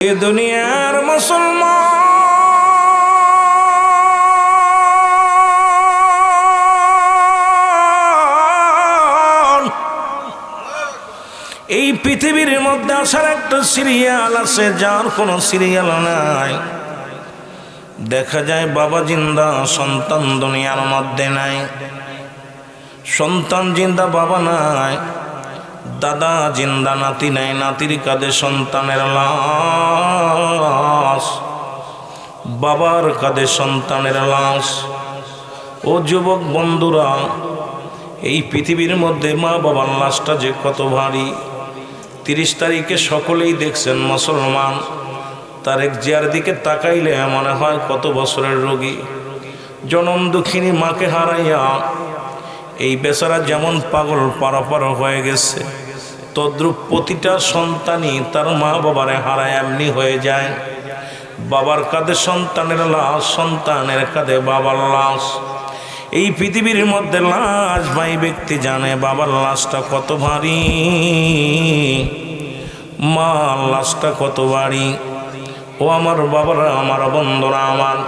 এ দুনিয়ার মুসলমান, এই পৃথিবীর মধ্যে আসার একটা সিরিয়াল আছে, যার কোনো সিরিয়াল নাই। দেখা যায় বাবা জিন্দা, সন্তান দুনিয়ার মধ্যে নাই। সন্তান জিন্দা, বাবা নাই। দাদা জিন্দা, নাতি নাই। নাতির কাঁধে সন্তানের লাশ, বাবার কাঁধে সন্তানের লাশ। ও যুবক বন্ধুরা, এই পৃথিবীর মধ্যে মা বাবার লাশটা যে কত ভারী। 30 তারিখে সকলেই দেখছেন মুসলমান, তারেক জিয়ার দিকে তাকাইলে মনে হয় কত বছরের রোগী। জনম দুঃখিনী মাকে হারাইয়া এই বেচারা যেমন পাগল পারাপার হয়ে গেছে, তদ্রূপ প্রতিটা সন্তানই তার মা বাবারে হারায় এমনি হয়ে যায়। বাবার কাঁধে সন্তানের লাশ, সন্তানের কাঁধে বাবার লাশ। এই পৃথিবীর মধ্যে লাশ ভাই ব্যক্তি জানে বাবার লাশটা কত ভারী, মা লাশটা কত ভারী। ও আমার বাবারা, আমার বন্ধুরা, আমার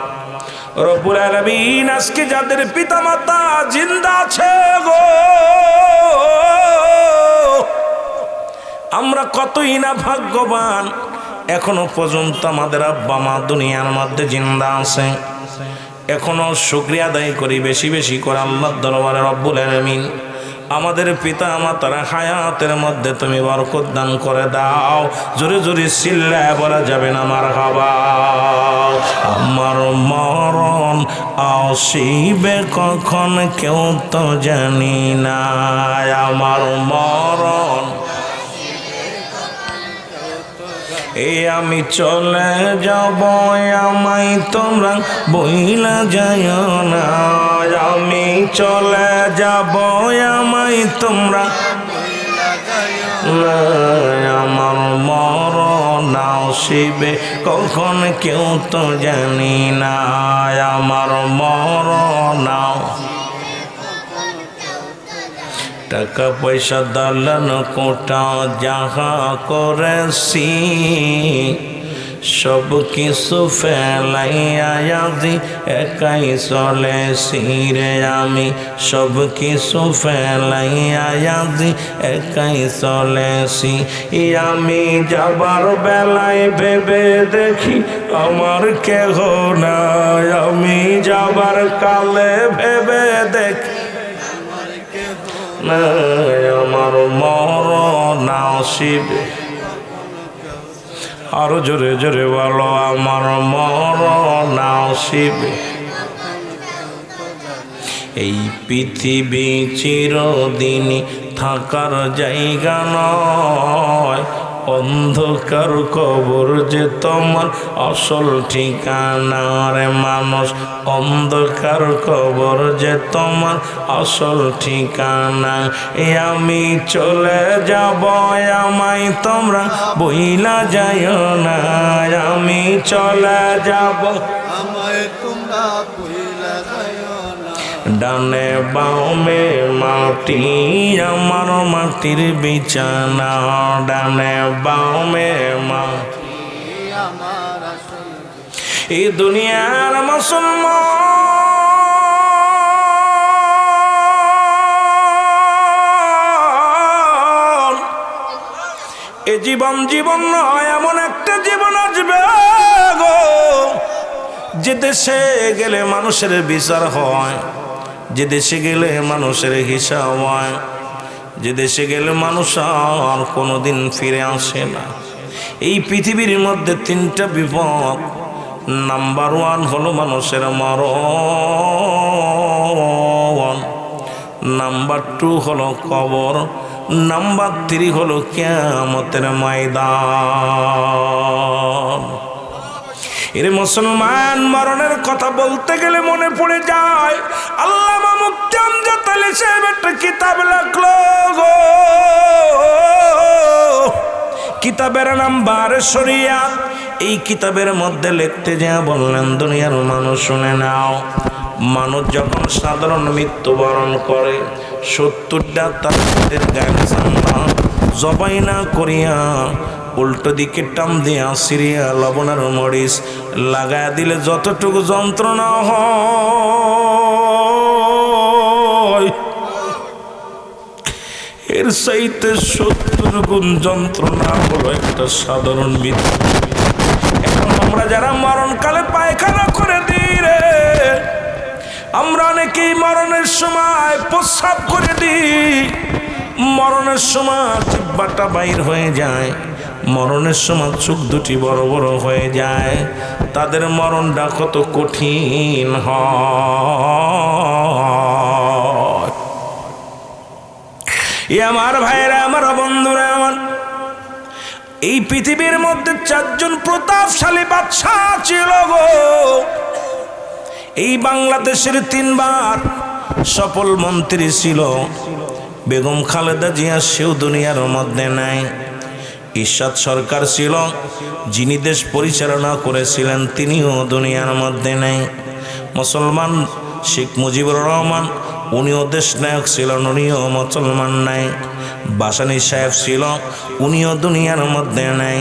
রব্বুল আলামিন আজকে যাদের পিতামাতা জিন্দা আছে গো, আমরা কতই না ভাগ্যবান। এখনো পর্যন্ত আমাদের আব্বা মা দুনিয়ার মধ্যে জিন্দা আছে। এখনো শুকরিয়া আদায় করি বেশি বেশি করে আল্লাহর দরবারে। রব্বুল আলামিন আমাদের পিতা মাতার হায়াতের মধ্যে তুমি বরকত দান করে দাও। জোরে জোরে চিল্লায় বলা যাবে না মারহাবা। আমার মরণ আসিবে কখন কেউ তো জানি না, আমার মরণ আমি চলে যাব, আমায় তোমরা বইলা যায় না। আমি চলে যাব, আমায় তোমরা আমার মরণ আসিবে কখন কেউ তো জানি না, আমার মরণ। টাকা পয়সা দালান কোটা যাহা করেছি, সব কিছু ফেলাইয়া আজি একাই চলেছি রে। আমি সব কিছু ফেলাইয়া আজি একাই চলেছি। আমি যাবার বেলায় ভেবে দেখি আমার কেহ নাই, আমি যাবার কালে ভেবে দেখি আমার মরণ আসিবে। আরো জোরে জোরে বলো, আমার মরণ আসিবে। এই পৃথিবী চিরদিনই থাকার জায়গা নয়, অন্ধকার কবর যে তোমার আসল ঠিকানা রে মানুষ। অন্ধকার কবর যে তোমার আসল ঠিকানা। আমি চলে যাব, আমায় তোমরা বইলা যায় না। আমি চলে যাব, আমায় তোমরা বইলা যায় না। ডানে বামে মাটি, আমার মাটির বিছানা। ডানে বামে মাটি আমার আসল। এই দুনিয়ার মুসলমান, এ জীবন জীবন নয়, এমন একটা জীবন আসবে গো, যে দেশে গেলে মানুষের বিচার হয়, যে দেশে গেলে মানুষের হিসাব হয়, যে দেশে গেলে মানুষ আর কোনোদিন ফিরে আসে না। এই পৃথিবীর মধ্যে 3টা বিপদ। নাম্বার 1 হলো মানুষের মরণ, নাম্বার 2 হলো কবর, নাম্বার 3 হলো কিয়ামতের ময়দান। এর মুসলমান, মরণের কথা বলতে গেলে মনে পড়ে যায় আল্লামা মুফতি আমজাদ আলী সাহেব একটা কিতাব লিখলো গো। কিতাবের নাম বারে শরিয়াত। এই কিতাবের মধ্যে লিখতে যা বললেন, দুনিয়ার মানুষ শুনে নাও, মানুষ যখন সাধারণ মৃত্যুবরণ করে 70টা তার গায়ে জবাই না করিয়া উল্টো দিকে টান দিয়া সিরিয়া লবণ আর মরিচ লাগায়া দিলে যতটুকু যন্ত্রণা হয় এর চাইতে 70 গুণ যন্ত্রণা হলো একটা সাধারণ মৃত্যু। এখন আমরা যারা মরণকালে পায়খানা করে দিই রে, আমরা অনেকেই মরণের সময় প্রস্রাব করে দিই, মরণের সময় জিহ্বাটা বাইর হয়ে যায়, মরণের সময় চোখ দুটি বড় বড় হয়ে যায়। তাদের মরণটা কত কঠিন হয়। আমার ভাইরা, আমার বন্ধুরা, আমার এই পৃথিবীর মধ্যে 4 জন প্রতাপশালী বাদশা ছিল গো। এই বাংলাদেশের 3 বার সফল মন্ত্রী ছিল। বেগম খালেদা জিয়া সেও দুনিয়ার মধ্যে নাই। ইরশাদ সরকার ছিল, যিনি দেশ পরিচালনা করেছিলেন, তিনিও দুনিয়ার মধ্যে নাই। মুসলমান শেখ মুজিবুর রহমান, উনিও দেশ নায়ক ছিলেন, উনিও মুসলমান নাই। বাসানী সাহেব ছিল, উনিও দুনিয়ার মধ্যে নাই।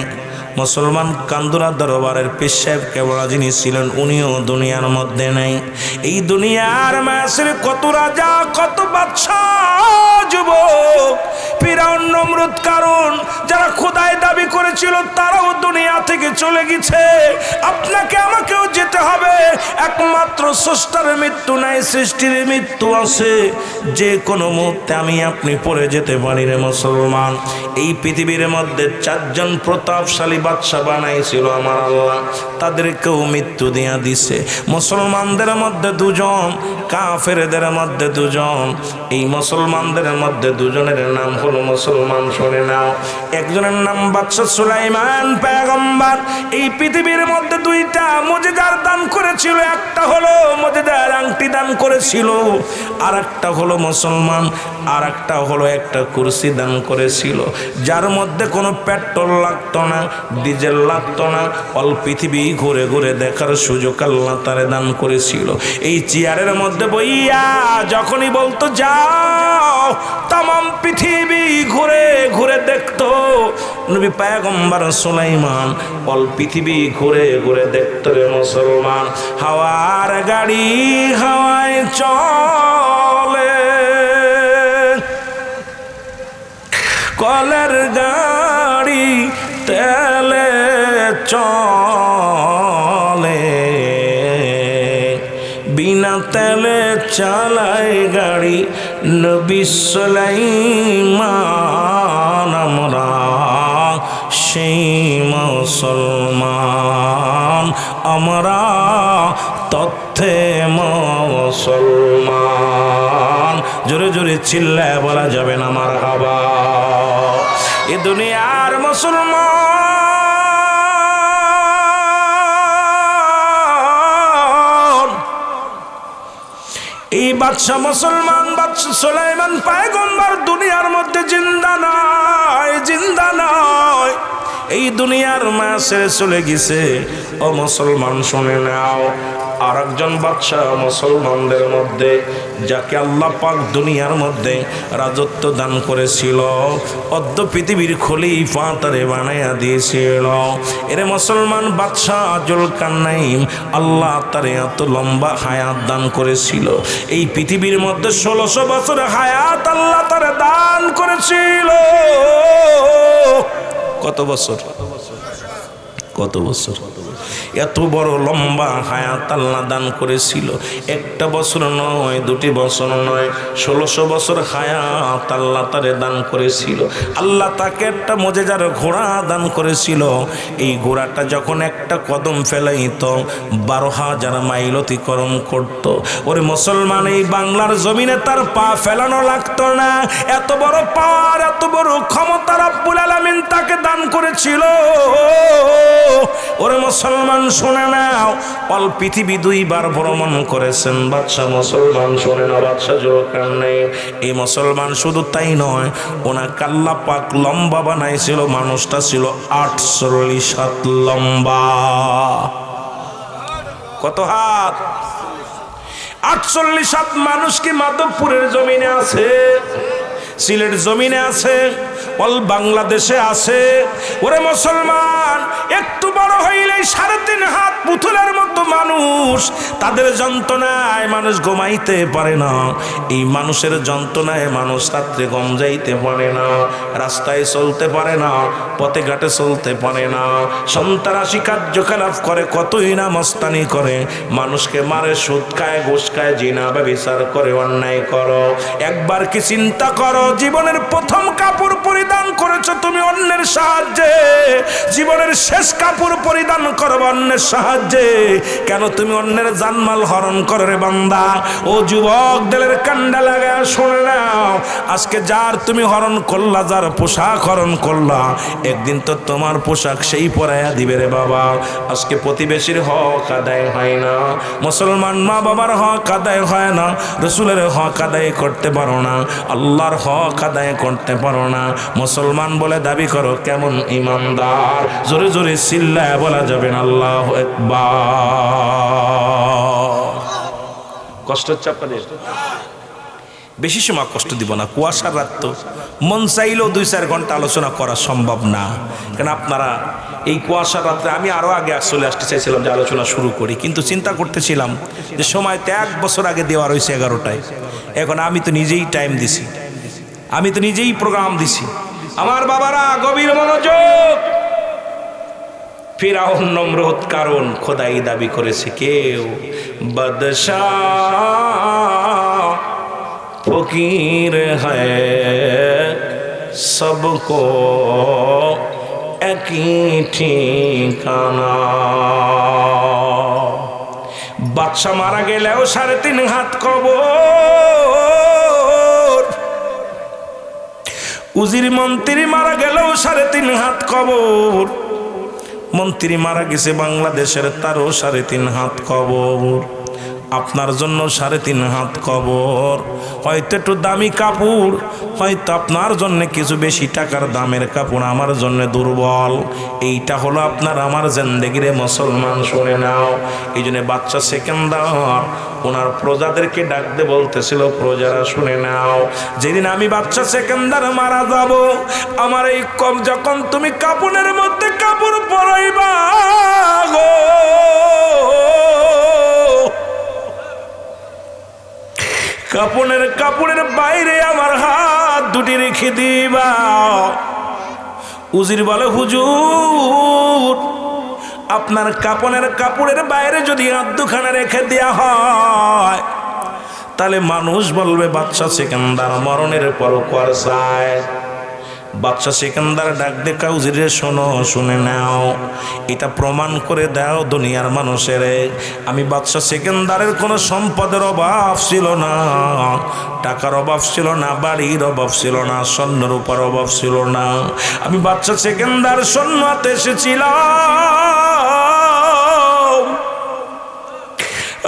মুসলমান কান্দুরা দরবারের পীর সাহেব কেবলা যিনি ছিলেন, উনিও দুনিয়ার মধ্যে নাই। এই দুনিয়ার মাসের কত রাজা, কত বাদশাহ, যুবক, ফিরাউন, নমরুদ, কারুন, যারা খোদাই দাবি করেছিল তারাও দুনিয়া থেকে চলে গেছে। আপনাকে আমাকেও যেতে হবে। একমাত্র স্রষ্টার মৃত্যু নাই, সৃষ্টির মৃত্যু আছে। যে কোনো মুহূর্তে আমি আপনি পড়ে যেতে পারি রে মুসলমান। এই পৃথিবীর মধ্যে 4 জন প্রতাপশালী বাদশা বানাইছিল আমার আল্লাহ, তাদেরকেও মৃত্যু দিয়া দিছে। মুসলমানদের মধ্যে 2 জন, কাফেরদের মধ্যে 2 জন। এই মুসলমানদের মধ্যে 2 জনের নাম হলো, মুসলমান শুনে নাও, একজনের নাম বাদশা সুলাইমান পয়গম্বর। এই পৃথিবীর মধ্যে 2টা মুজিজার দান করেছিল। একটা হলো মুজিজার আংটি দান করেছিল, আর একটা হলো মুসলমান, আর একটা হলো একটা কুরসি দান করেছিল, যার মধ্যে কোনো পেট্রোল লাগতো না, ডিজেল লাগতো না। অল পৃথিবী ঘুরে ঘুরে দেখার সুযোগ আল্লাহ তারে দান করেছিল। এই চেয়ারের মধ্যে বইয়া যখনই বলতো যাও, তামাম পৃথিবী ঘুরে ঘুরে দেখতো। নবী পয়গম্বর সুলাইমান অল পৃথিবী ঘুরে ঘুরে দেখতো রে মুসলমান। হাওয়ার গাড়ি হাওয়ায় চলে, কলের গাড়ি তেলে চলে, বিনা তেলে চালায় গাড়ি নবী সুলাইমান। আমরা সেই মুসলমান, আমরা তথ্যে মুসলমান। জোরে জোরে চিল্লায় বলা যাবে না মারহাবা। এ দুনিয়ার মুসলমান, এই বাদশা মুসলমান বাদশা সুলাইমান পয়গম্বর দুনিয়ার মধ্যে জিন্দা নয়, জিন্দা নয়। এই দুনিয়ার মায়া ছেড়ে চলে গেছে। ও মুসলমান শুনে নাও, আর একজন বাদশা মুসলমানদের মধ্যে, যাকে আল্লাহ পাক দুনিয়ার মধ্যে রাজত্ব দান করেছিল, অর্ধ পৃথিবীর খলিফা তারে বানাইয়া দিয়েছিল। এরে মুসলমান বাদশা জুলকারনাইন, আল্লাহ তারে এত লম্বা হায়াত দান করেছিল। এই পৃথিবীর মধ্যে 1600 বছর হায়াত আল্লাহ তারে দান করেছিল। কত বছর? কত বছর? এত বড় লম্বা হায়াত আল্লাহ দান করেছিল। একটা বছর নয়, 2টি বছর নয়, 1600 বছর হায়াত আল্লাহ তারে দান করেছিল। আল্লাহ তাকে একটা মুজিজার ঘোড়া দান করেছিল। এই ঘোড়াটা যখন একটা কদম ফেলাইত 12,000 মাইল অতিক্রম করত। ওরে মুসলমান, এই বাংলার জমিনে তার পা ফেলানো লাগতো না। এত বড় পাওয়ার, এত বড় ক্ষমতা রব্বুল আলামিন তাকে দান করেছিল। ওরে মুসলমান শুনে নাও, অল পৃথিবী 2 বার ভ্রমণ করেছেন বাদশা মুসলমান। শুনে নাও, বাদশা জুলকারনাইন। এই মুসলমান শুধু তাই নয়, ওনাকে আল্লাহ পাক লম্বা বানাইছিল। মানুষটা ছিল 48 হাত লম্বা। কত হাত? 48 হাত। মানুষ কি মাধবপুরের জমিনে আছে? সিলেট জমিনে আছে? অল বাংলাদেশে আছে। ওরে মুসলমান, একটু বড় হইলেই 3.5 হাত পুতুলের মতো মানুষ, তাদের যন্ত্রণায় মানুষ ঘুমাইতে পারে না। এই মানুষের যন্ত্রণায় মানুষ রাত্রে ঘুম যাইতে পারে না, রাস্তায় চলতে পারে না, পথে ঘাটে চলতে পারে না, সন্ত্রাসী কার্যকলাপ করে, কতই না মস্তানি করে, মানুষকে মারে, সুদ খায়, ঘুষ খায়, জিনা ব্যভিচার করে, অন্যায় করো। একবার কি চিন্তা করো, জীবনের প্রথম কাপড় পরিধান করেছো তুমি অন্যের সাহায্যে, জীবনের শেষ কাপড় পরিধান করো অন্যের সাহায্যে, কেন তুমি অন্যের জানমাল হরণ করো রে বান্দা? ও যুবক, দিলের কান্ডা লাগা শুনে নাও, আজকে যার তুমি হরণ করলা, যার পোশাক হরণ করলা, একদিন তো তোমার পোশাক সেই পরাইয়া দিবে রে বাবা। আজকে প্রতিবেশীর হক আদায় হয় না, মুসলমান মা বাবার হক আদায় হয় না, রসুলের হক আদায় করতে পারো না, আল্লাহর হক আদায় করতে পারো না। মুসলমান বলে দাবি করো, কেমন ইমানদার? জোরে জোরে চিল্লায় বলা যাবে না আল্লাহু আকবার। কষ্ট হচ্ছে আপনাদের? বেশি সময় কষ্ট দিব না, কুয়াশার রাত তো, মন চাইলেও 2-4 ঘন্টা আলোচনা করা সম্ভব না। কেন আপনারা এই কুয়াশার রাত্রে, আমি আরও আগে চলে আসতে চাইছিলাম যে আলোচনা শুরু করি, কিন্তু চিন্তা করতেছিলাম যে সময় তো 1 বছর আগে দেওয়া রয়েছে 11টায়, এখন আমি তো নিজেই টাইম দিছি, আমি তো নিজেই প্রোগ্রাম দিছি। আমার বাবারা গভীর মনোযোগ। ফিরাউন নমরুদ কারণ খোদাই দাবি করেছে, কেউ বাদশাহ ফকির হ্যায় সবকো একই ঠিকানা। বাদশা মারা গেলেও 3.5 হাত কবর, উজির মন্ত্রী মারা গেলেও 3.5 হাত কবর, মন্ত্রী মারা গেছে বাংলাদেশের, তারও 3.5 হাত কবর। আপনার জন্য 3.5 হাত কবর, হয়তো একটু দামি কাপড়, হয়তো আপনার জন্য কিছু বেশি টাকার দামের কাপড়, আমার জন্য দুর্বল। এইটা হলো আপনার আমার জিন্দেগিরে মুসলমান, শুনে নাও। এই জন্য বাচ্চা সেকেন্দার ওনার প্রজাদেরকে ডাকতে বলতেছিল, প্রজারা শুনে নাও, যেদিন আমি বাচ্চা সেকেন্দার মারা যাব, আমার এই কম যখন তুমি কাপড়ের মধ্যে কাপড় পরাইবা গো, কাপড়ের বাইরে আমার হাত দুটি রেখে দিবা। উজির বলে, হুজুর আপনার কাপড়ের বাইরে যদি হাত দুখানা রেখে দেয়া হয়, তাহলে মানুষ বলবে বাদশা সেকেন্দার মরণের পর করছায়। বাদশা সেকেন্দার ডাক দেখা, উজিরে শোনো, শুনে নাও, এটা প্রমাণ করে দাও দুনিয়ার মানুষের, আমি বাদশা সেকেন্দারের কোনো সম্পদের অভাব ছিল না, টাকার অভাব ছিল না, বাড়ির অভাব ছিল না, স্বর্ণের উপর অভাব ছিল না। আমি বাদশা সেকেন্দার স্বর্ণ হাতে এসেছিলাম,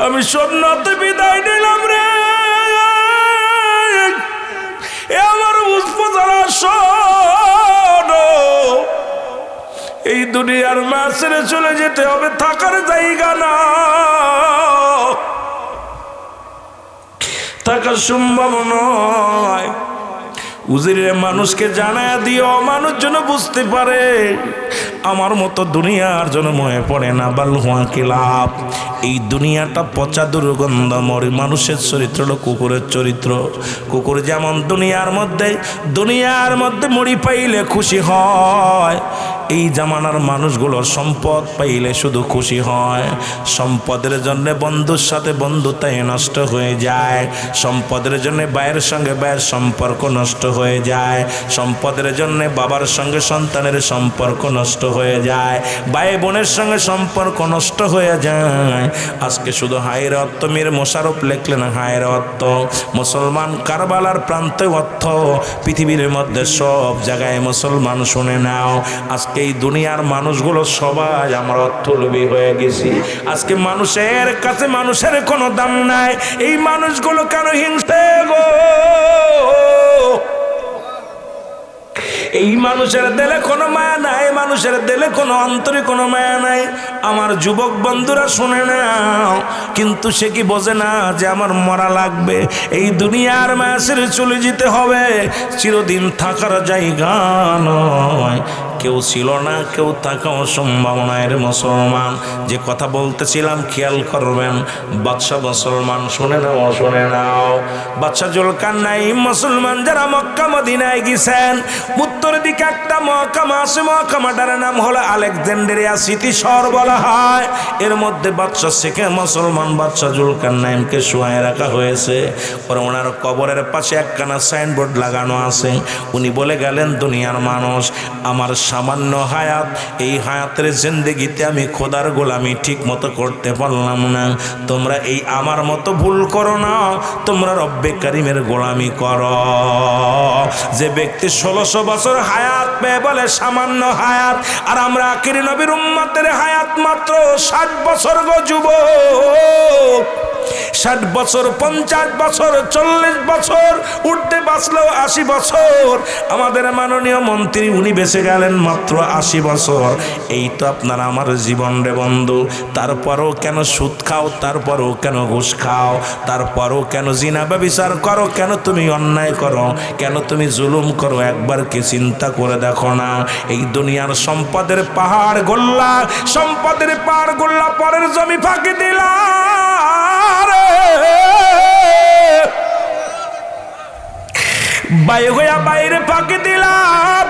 আমি স্বর্ণ হাতে বিদায় নিলাম রে। আমার উৎপজারা শোনো, এই দুনিয়ার মা ছেড়ে চলে যেতে হবে, থাকার জায়গা না, থাকার সম্ভব নয়। উজিরের মানুষকে জানায় দিও, মানুষ যেন বুঝতে পারে আমার মতো দুনিয়ার জন্য মনে পড়ে না। বালহুয়া কি লাভ? এই দুনিয়াটা পচা দুর্গন্ধময়। মানুষের চরিত্র হলো কুকুরের চরিত্র। কুকুর যেমন দুনিয়ার মধ্যে মুড়ি পাইলে খুশি হয়, এই জামানার মানুষগুলো সম্পদ পাইলে শুধু খুশি হয়। সম্পদের জন্য বন্ধুর সাথে বন্ধুতাই নষ্ট হয়ে যায়, সম্পদের জন্য ভাইয়ের সঙ্গে ভাইয়ের সম্পর্ক নষ্ট হয়ে যায়, সম্পদের জন্য বাবার সঙ্গে সন্তানের সম্পর্ক নষ্ট হয়ে যায়, ভাই বোনের সঙ্গে সম্পর্ক নষ্ট হয়ে যায়। আজকে শুধু হায়ের অর্থ, মীর মোশাররফ লিখলেন হায়ের অর্থ, মুসলমান কারবালার প্রান্তে অর্থ, পৃথিবীর মধ্যে সব জায়গায় মুসলমান, শুনে নাও। আজকে এই দুনিয়ার মানুষগুলো সবাই আমরা অর্থলোভী হয়ে গেছি। আজকে মানুষের কাছে মানুষের কোনো দাম নাই। এই মানুষগুলো কেন হিংসে গো? এই মানুষের দিলে কোনো মায়া নাই, মানুষের দিলে কোনো অন্তরে কোনো মায়া নাই। আমার যুবক বন্ধুরা শুনে নাও, কিন্তু সে কি বোঝে না যে আমার মরা লাগবে, এই দুনিয়ার মায়া ছেড়ে চলে যেতে হবে, চিরদিন থাকার জায়গা নয়। কেউ ছিল না, কেউ থাকাও সম্ভব নয় রে মুসলমান। যে কথা বলতেছিলাম খেয়াল করবেন, বাদশা মুসলমান শুনে নাও, শুনে নাও। বাদশা জুলকারনাইন মুসলমান যারা মক্কা মদিনায় গেছেন, উত্তর দিকে একটা মহকামা আছে, মহকামাটার নাম হলো আলেকজান্দ্রিয়া সিটি শহর বলা হয়। এর মধ্যে বাদশা শেখে মুসলমান বাদশা জুলকারনাইনকে শুয়ায় রাখা হয়েছে। পরে ওনার কবরের পাশে একখানা সাইনবোর্ড লাগানো আছে। উনি বলে গেলেন, দুনিয়ার মানুষ, আমার সামান্য হায়াত, এই হায়াতের জিন্দেগিতে আমি খোদার গোলামি ঠিক মতো করতে পারলাম না। তোমরা এই আমার মতো ভুল করো না, তোমরা রব্বে কারিমের গোলামি করো। যে ব্যক্তি 1600 বছর হায়াত পেয়ে বলে সামান্য হায়াত, আর আমরা আখির নবীর উম্মতের হায়াত মাত্র 60 বছর গো যুবক। 60 বছর, 50 বছর, 40 বছর, উঠতে বাঁচলেও 80 বছর। আমাদের মাননীয় মন্ত্রী উনি বেঁচে গেলেন মাত্র 80 বছর। এই তো আপনার আমার জীবন রে বন্ধু। তারপরও কেন সুদ খাও, তারপরও কেন ঘুষ খাও, তারপরও কেন জিনা ব্যভিচার করো, কেন তুমি অন্যায় করো, কেন তুমি জুলুম করো, একবার কি চিন্তা করে দেখো না? এই দুনিয়ার সম্পদের পাহাড় গোল্লা, সম্পদের পাহাড় গোল্লা পরের জমি ফাঁকি দিলা, ভাই হইয়া বাইরে ফাঁকি দিলা,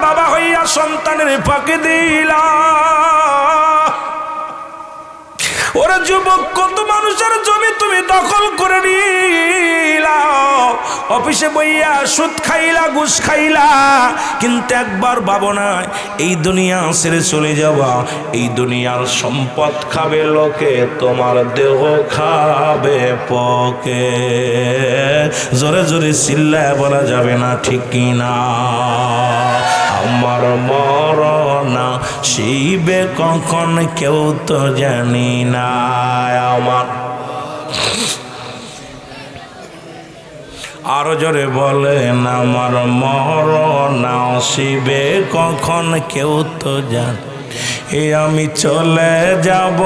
বাবা হইয়া সন্তানের ফাঁকি দিলা। ওরা যুবক, কত মানুষের জমি তুমি দখল করে নিলা, অফিসে বইয়া সুদ খাইলা, ঘুষ খাইলা, কিন্তু একবার ভাবো না এই দুনিয়া ছেড়ে চলে যাবা। এই দুনিয়ার সম্পদ খাবে লোকে, তোমার দেহ খাবে পকে। জোরে জোরে চিল্লায় বলা যাবে না, ঠিক কিনা? আমার মরণ শিবে কখন কেউ তো জানি না। আমার আরো জোরে বলেন, আমার মরণ শিবে কখন কেউ তো জান। এ আমি চলে যাব,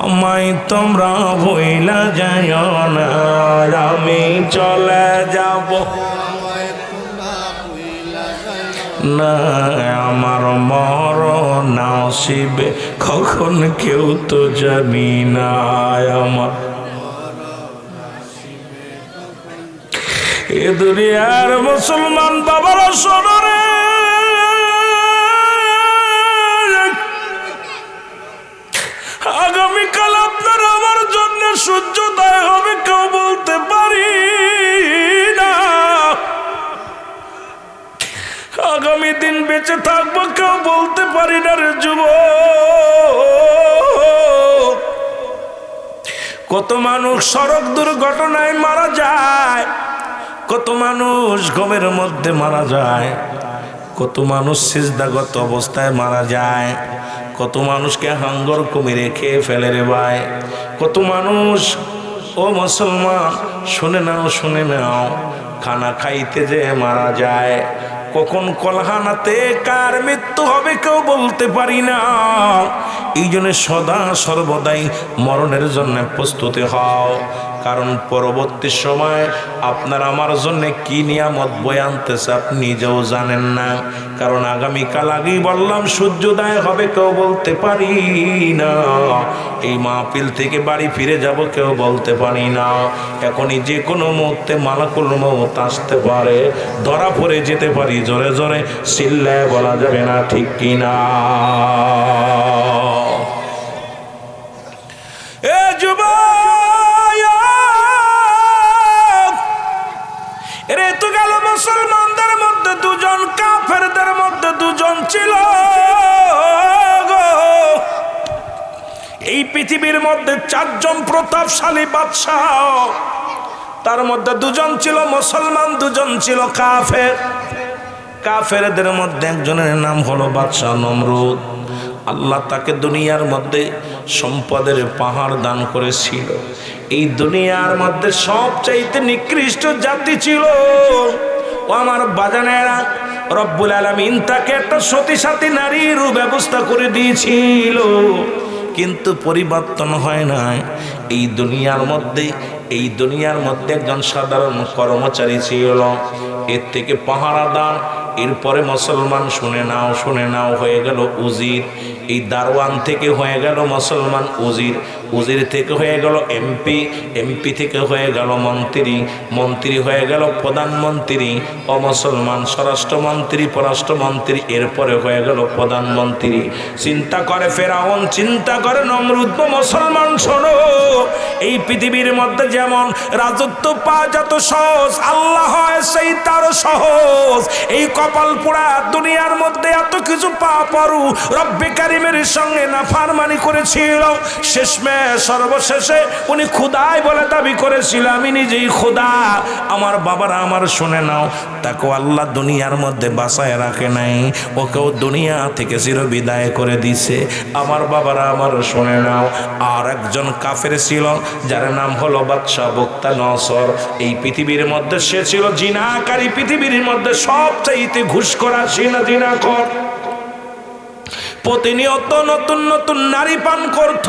আমায় তোমরা ভুইলা যাইও না। আমি চলে যাব না, আমার মরণ আসিবে কখন কেউ তো জানি না। আমার এ দুনিয়ার মুসলমান বাবারা শোনো রে, আগামীকাল আপনার আমার জন্য সূর্যোদয় হবে কেউ বলতে পারি না। আগামী দিন বেঁচে থাকবো কেউ বলতে পারি না রে যুবক। কত মানুষ সড়ক দুর্ঘটনায় মারা যায়, কত মানুষ ঘুমের মধ্যে মারা যায়, কত মানুষ সিজদাগত অবস্থায় মারা যায়, কত মানুষকে হাঙ্গর কুমিরে খেয়ে ফেলে রে ভাই। কত মানুষ, ও মুসলমান শুনে নাও, শুনে নাও, খানা খাইতে যে মারা যায়। কখন কলহানাতে কার মৃত্যু হবে কেউ বলতে পারি না। এই জন্য সদা সর্বদাই মরণের জন্য প্রস্তুতি হও, কারণ পরবর্তী সময় আপনার আমার জন্য কি নিয়ামত বয়ে আনতেছে আপনি নিজেও জানেন না। কারণ আগামীকাল আগেই বললাম সূর্যোদয় হবে কেউ বলতে পারি না। এই মাহফিল থেকে বাড়ি ফিরে যাব কেউ বলতে পারি না। এখনই যে কোনো মুহূর্তে মালাকুল মউত আসতে পারে, ধরা পড়ে যেতে পারি। জোরে জোরে চিল্লায় বলা যাবে না, ঠিক কিনা? এ যুবক, এরে তো গেল মুসলমানদের মধ্যে দুজন, কাফেরদের মধ্যে দুজন ছিল। এই পৃথিবীর মধ্যে 4 জন প্রতাপশালী বাদশাহ, তার মধ্যে 2 জন ছিল মুসলমান, 2 জন ছিল কাফের। কাফেরদের মধ্যে একজনের নাম হলো বাদশাহ নমরুদ। আল্লাহ তাকে দুনিয়ার মধ্যে সম্পদের পাহাড় দান করেছিল। এই দুনিয়ার মধ্যে সবচাইতে নিকৃষ্ট জাতি ছিল। ও আমার বাজানেরা, রব্বুল আলামিন তাকে একটা সতী সাথী নারীর ব্যবস্থা করে দিয়েছিল। কিন্তু পরিবর্তন হয় না। এই দুনিয়ার মধ্যে একজন সাধারণ কর্মচারী ছিল, এর থেকে পাহারাদার, এরপরে মুসলমান শুনে নাও হয়ে গেল উজির, এই দারওয়ান থেকে হয়ে গেল মুসলমান উজির, উজির থেকে হয়ে গেল এমপি, এমপি থেকে হয়ে গেল মন্ত্রী, মন্ত্রী হয়ে গেল প্রধানমন্ত্রী, অমুসলমান স্বরাষ্ট্রমন্ত্রী, পররাষ্ট্রমন্ত্রী, এরপরে হয়ে গেল প্রধানমন্ত্রী। চিন্তা করে ফেরাউন, চিন্তা করে নমরুদ, মুসলমান শোনো, এই পৃথিবীর মধ্যে যেমন রাজত্ব পাওয়া যত সহজ, আল্লাহ হয় সেই তারও সহজ। এই কপাল পোড়া দুনিয়ার মধ্যে এত কিছু পাওয়া পরু রব্বে কারিমের সঙ্গে নাফরমানি করেছিল, শেষমেশ সর্বশেষে উনি খুদাই বলে দাবি করেছিল, আমি নিজেই খুদা। আমার বাবারা আমার শুনে নাও, তাকে আল্লাহ দুনিয়ার মধ্যে বাঁচায় রাখে নাই, ওকেও দুনিয়া থেকে চির বিদায় করে দিছে। আমার বাবারা আমার শুনে নাও, আর একজন কাফের ছিল যার নাম হলো বাদশাহ বুখতানসর। এই পৃথিবীর মধ্যে সে ছিল জিনাকারী, পৃথিবীর মধ্যে সবচাইতে ঘুষখোর জিনাখোর। প্রতিনিয়ত নতুন নতুন নারী পান করত।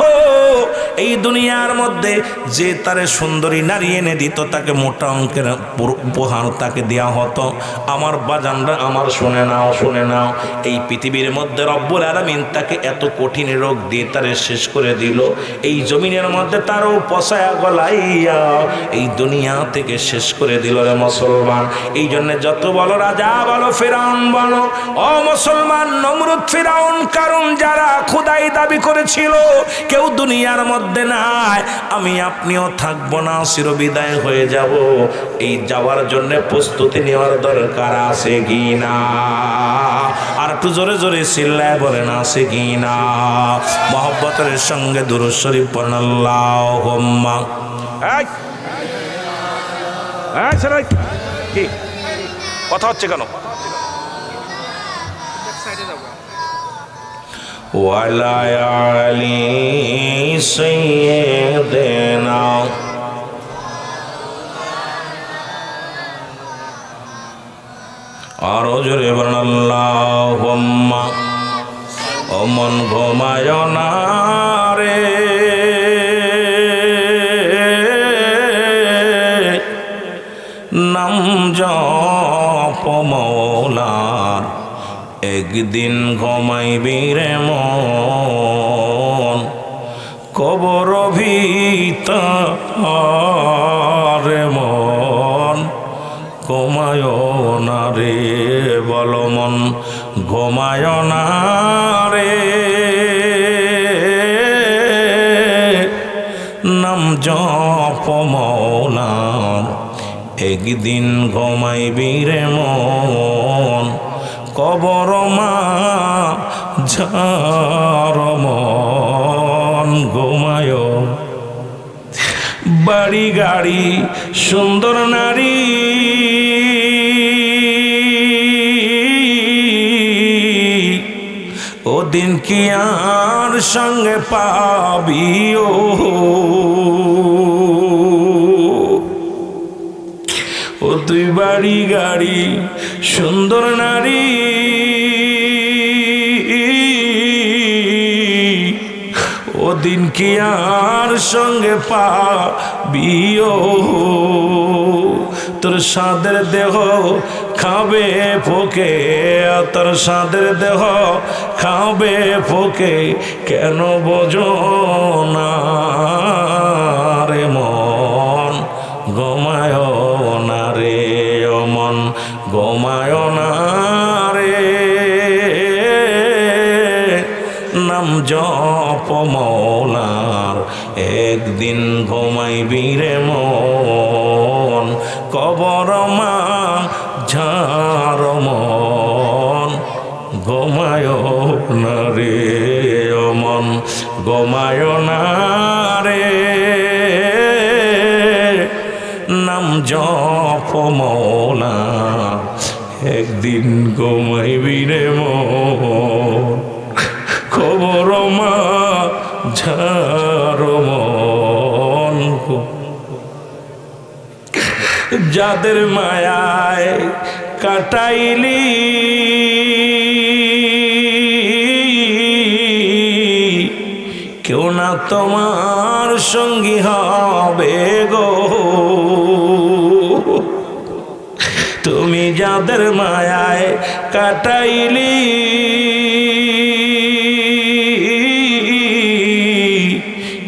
এই দুনিয়ার মধ্যে যে তারে সুন্দরী নারী এনে দিত, তাকে মোটা অঙ্কের উপহার তাকে দেওয়া হতো। আমার বাজানরা আমার শুনে নাও, এই পৃথিবীর মধ্যে রব্বুল আলামিন তাকে এত কঠিন রোগ দিয়ে তারে শেষ করে দিল। এই জমিনের মধ্যে তারও পচায়া গলাইয়া এই দুনিয়া থেকে শেষ করে দিল রে মুসলমান। এই জন্য যত বলো রাজা বলো, ফিরাউন বলো, ও মুসলমান, নমরুদ ফিরাউন, কারণ যারা খোদাই দাবি করেছিল কেউ দুনিয়ার মধ্যে নাই, আমি আপনিও থাকবো না, চিরবিদায় হয়ে যাব। এই যাওয়ার জন্য প্রস্তুতি নেওয়ার দরকার আছে কি না? আর একটু জোরে জোরে চিল্লায় বলেন আছে কি না? মহব্বতের সঙ্গে দুরূদ শরীফ পড়েন আল্লাহুম্মা। কি কথা হচ্ছে কেন? ওয়ালা আলি সাইয়্যিদিনা, আরো জোরে বলেন আল্লাহুম্মা। ও মন ঘুমায় না রে, নাম জপ মওলার, একদিন ঘুমাইবি রে মন, কবর ভিতরে মন ঘুমায় না রে, বলো মন ঘুমায় না রে, নাম জপ মওলার, একদিন ঘুমাইবি রে মন, কবর মা ঝার মন ঘুমায়। বাড়ি গাড়ি সুন্দর নারী, ওদিন কি আর সঙ্গে পাবি ও তুই বাড়ি গাড়ি সুন্দর নারী, ওদিন কি আর সঙ্গে পাবি তোর সাদের দেহ খাবে ফোকে, তোর সাদের দেহ খাবে ফোকে, কেন বোঝো না রে মন ঘুমায় না রে, ও মন ঘুমায় না রে, নাম জপ মওলার, একদিন ঘুমাইবি রে মন, কবর মা ঝার মন ঘুমায় না রে, ও মন ঘুমায় না রে, নাম জপ মওলার, একদিন ঘুমাইবি রে মন, খবর মা ঝার মন। যাদের মায়ায় কাটাইলি কেউ না তোমার সঙ্গী হবে গো, তুমি যাদের মায়ায় কাটাইলি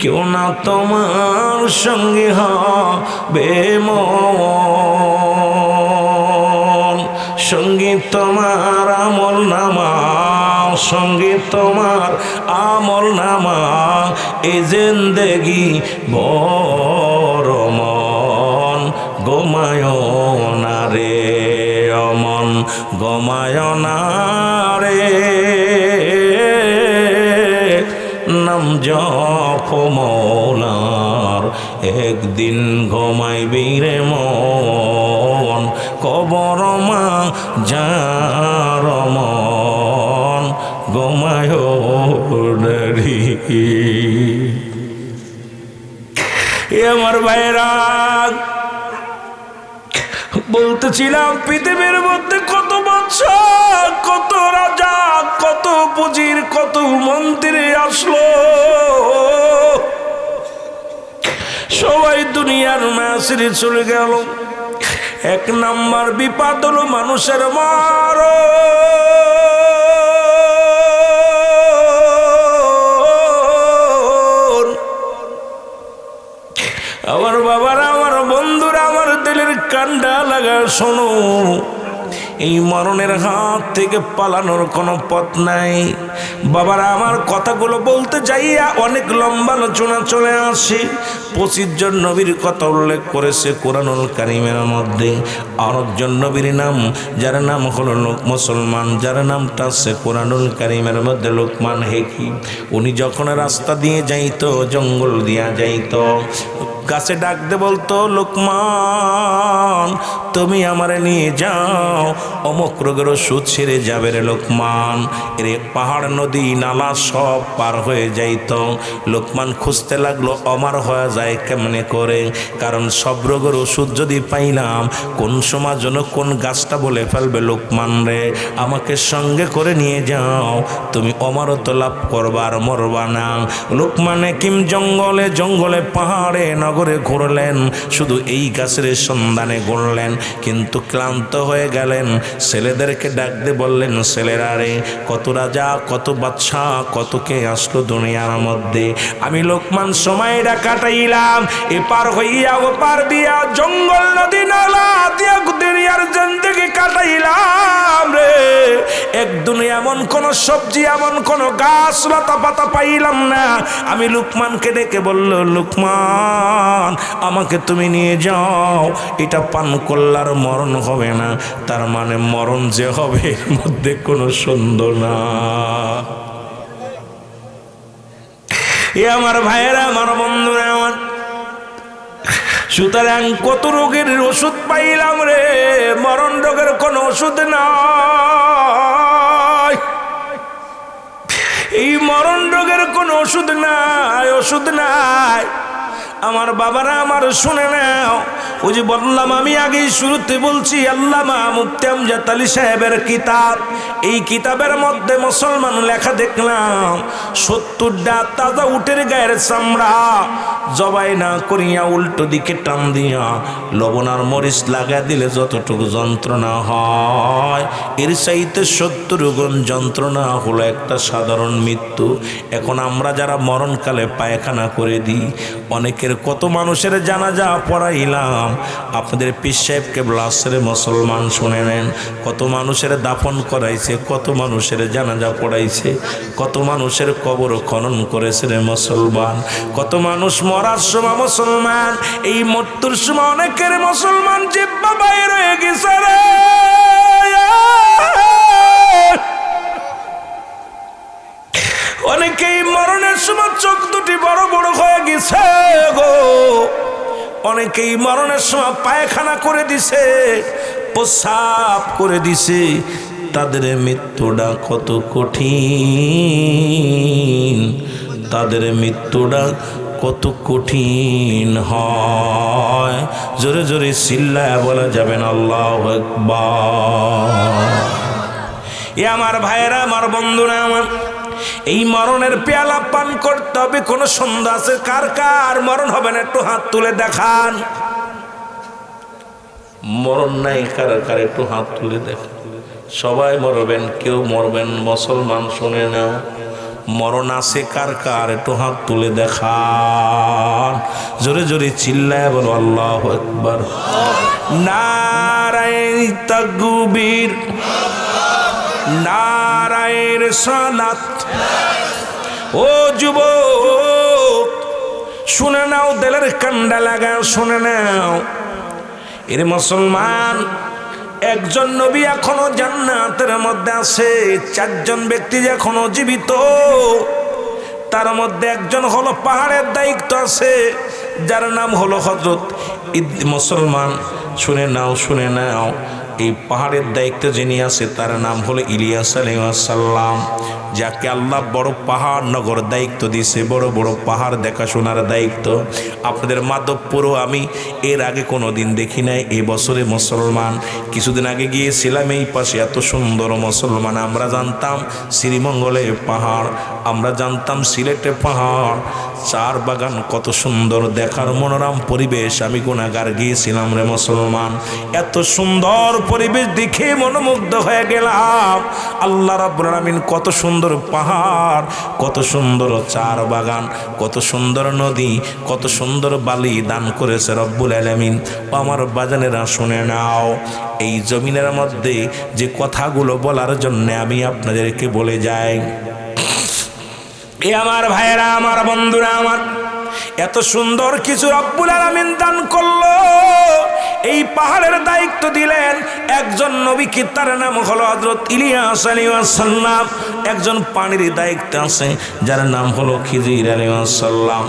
কেউ না তোমার সঙ্গী হবে মন। সঙ্গী তোমার আমল নামা, সঙ্গী তোমার আমল নামা, এই জিন্দেগি বড় মন গোমায় না রে, অমন গোমায় না রে, নাম জপ মৌলার একদিন ঘুমাইবি রে মন, কবর মা যার মন ঘুমায় রে। আমার ভাইরা বলতেছিলাম পৃথিবীর মধ্যে কত বছর, কত রাজা, কত পুঁজির, কত মন্ত্রী আসলো, সবাই দুনিয়ার মাসিরে চলে গেল। এক নাম্বার বিপদ হলো মানুষের মরণ। আমার বাবারা, আমার বন্ধুরা, আমার দিলের কান্ডা লাগা শোনো, এই মরণের হাত থেকে পালানোর কোনো পথ নাই। বাবারা, আমার কথাগুলো বলতে যাইয়া অনেক লম্বা আলোচনা চলে আসে। 25 জন নবীর কথা উল্লেখ করেছে কোরআনুল কারীমের মধ্যে। আর একজন নবীর নাম, যার নাম হলো মুসলমান, যার নামটা আছে কোরআনুল কারীমের মধ্যে লোকমান হাকিম। উনি যখন রাস্তা দিয়ে যাইতো, জঙ্গল দিয়া যাইতো, গাছে ডাকতে বলতো, লোকমান তুমি আমারে নিয়ে যাও, অমুক রোগের ওষুধ সেরে যাবে রে লোকমান। এরে পাহাড় নদী নালা সব পার হয়ে যাইত। লোকমান খুঁজতে লাগলো অমার হয়ে যায় কেমনে করে, কারণ সব রোগের ওষুধ যদি পাইলাম, কোন সময় যেন কোন গাছটা বলে ফেলবে, লোকমান রে আমাকে সঙ্গে করে নিয়ে যাও, তুমি অমরত্ব লাভ করবার মরবা না। লোকমান হাকিম জঙ্গলে জঙ্গলে পাহাড়ে নগরে ঘুরলেন, শুধু এই গাছের সন্ধানে ঘুরলেন, কিন্তু ক্লান্ত হয়ে গেলেন। ছেলেদেরকে ডাকতে বললেন, ছেলেরা রে, কত রাজা, কত বাদশা, কত কে আসলো দুনিয়ার মধ্যে, আমি লোকমান সময়টা কাটাইলাম এপার হইয়া ওপার দিয়া, জঙ্গল নদী নালা দিয়া দুনিয়ার জিন্দেগি কাটাইলাম রে। একদিন এমন কোন সবজি, এমন কোন গাছ লতা পাতা পাইলাম না। আমি লোকমানকে ডেকে বলল, লোকমান আমাকে তুমি নিয়ে যাও, এটা পান করলার মরণ হবে না। তার মানে মরণ যে হবে এর মধ্যে কোনো সন্দেহ না। এ আমার ভাইয়েরা, আমার বন্ধুরা, আমার সুতরাং কত রোগের ওষুধ পাইলাম রে, মরণ রোগের কোনো ওষুধ নাই। এই মরণ রোগের কোনো ওষুধ নাই, ওষুধ নাই। আমার বাবারা, আমার শুনে নাও, ওই যে বললাম আমি আগেই শুরুতে বলছি, আল্লামা মুফতি আমজাদ আলী সাহেবের কিতাব, এই কিতাবের মধ্যে মুসলমান লেখা দেখলাম 70টা তাজা উটের গায়ের চামড়া জবাই না করিয়া উল্টো দিকে টান দিয়া লবণ আর মরিচ লাগা দিলে যতটুকু যন্ত্রণা হয়, এর চাইতে 70 গুণ যন্ত্রণা হলো একটা সাধারণ মৃত্যু। এখন আমরা যারা মরণকালে পায়খানা করে দিই, অনেকের কত মানুষের জানাজা পড়াইলাম, আপনাদের পীর সাহেব কেবলা আসরে মুসলমান শুনে নেন, কত মানুষের দাফন করাইছে, কত মানুষের জানাজা পড়াইছে, কত মানুষের কবর খনন করেছে রে মুসলমান, কত মানুষ মরার সময় মুসলমান, এই মৃত্যুর সময় অনেকের মুসলমান জিব্বা বাইরে হয়ে গেছে রে। অনেকেই মরণের সময় চোখ দুটি বড় বড় হয়ে গেছে গো, অনেকেই মরণের সময় পায়খানা করে দিছে, প্রস্রাব করে দিছে। তাদের মৃত্যুটা কত কঠিন, তাদের মৃত্যুটা কত কঠিন হয়, জোরে জোরে চিল্লায়া বলা যাবে না আল্লাহু আকবার। এ আমার ভাইয়েরা, আমার বন্ধুরা, আমার এই মরণের পেয়ালা পান করতে হবে। কোনো সন্দেহ আছে কার কার মরণ হবে না? একটু হাত তুলে দেখান। মরণ নাই কার কার? একটু হাত তুলে দেখান। সবাই মরবেন, কেউ মরবেন মুসলমান শুনে না। মরণ আছে কার কার? একটু হাত তুলে দেখান। জোরে জোরে চিল্লায় বলো আল্লাহু আকবার। নারায়ে তাকবীর, নারায়ে রিসালাত। ও যুবক শুনে নাও, দিলের কান্ডা লাগা শুনে নাও। এর মুসলমান, একজন নবী এখনো জান্নাতের মধ্যে আছে, চারজন ব্যক্তি এখনো জীবিত। তার মধ্যে একজন হলো পাহাড়ের দায়িত্ব আছে, যার নাম হলো হযরত মুসলমান শুনে নাও, শুনে নাও। এই পাহাড়ের দায়িত্ব যিনি আছে তার নাম হলো ইলিয়াস আলাইহিস সালাম, যাকে আল্লাহ বড় পাহাড় নগর দায়িত্ব দিয়েছে, বড় বড় পাহাড় দেখাশোনার দায়িত্ব। আপনাদের মাধবপুরও আমি এর আগে কোনো দিন দেখি নাই। এই বছরে মুসলমান, কিছুদিন আগে গিয়েছিলাম এই পাশে, এত সুন্দর মুসলমান। আমরা জানতাম শ্রীমঙ্গলে পাহাড়, আমরা জানতাম সিলেটে পাহাড়, চার বাগান, কত সুন্দর দেখার মনোরম পরিবেশ। আমি গুনাহগার গিয়েছিলাম রে মুসলমান, এত সুন্দর পরিবেশ দেখে মনোমুগ্ধ হয়ে গেলাম। আল্লাহ রাব্বুল আলামিন কত সুন্দর পাহাড়, কত সুন্দর চার বাগান, কত সুন্দর নদী, কত সুন্দর বালি দান করেছে রব্বুল আলামিন। আমার বাজানেরা শুনে নাও, এই জমিনের মধ্যে যে কথাগুলো বলার জন্য আমি আপনাদেরকে বলে যাই। এ আমার ভাইয়েরা, আমার বন্ধুরা, আমার এত সুন্দর কিছু রব্বুল আলামিন দান করলো। এই পাহাড়ের দায়িত্ব দিলেন একজন নবীকে, তার নাম হলো হযরত ইলিয়াস আলাইহিস সালাম। একজন পানির দায়িত্ব আছে, যার নাম হলো খিজির আলাইহিস সালাম।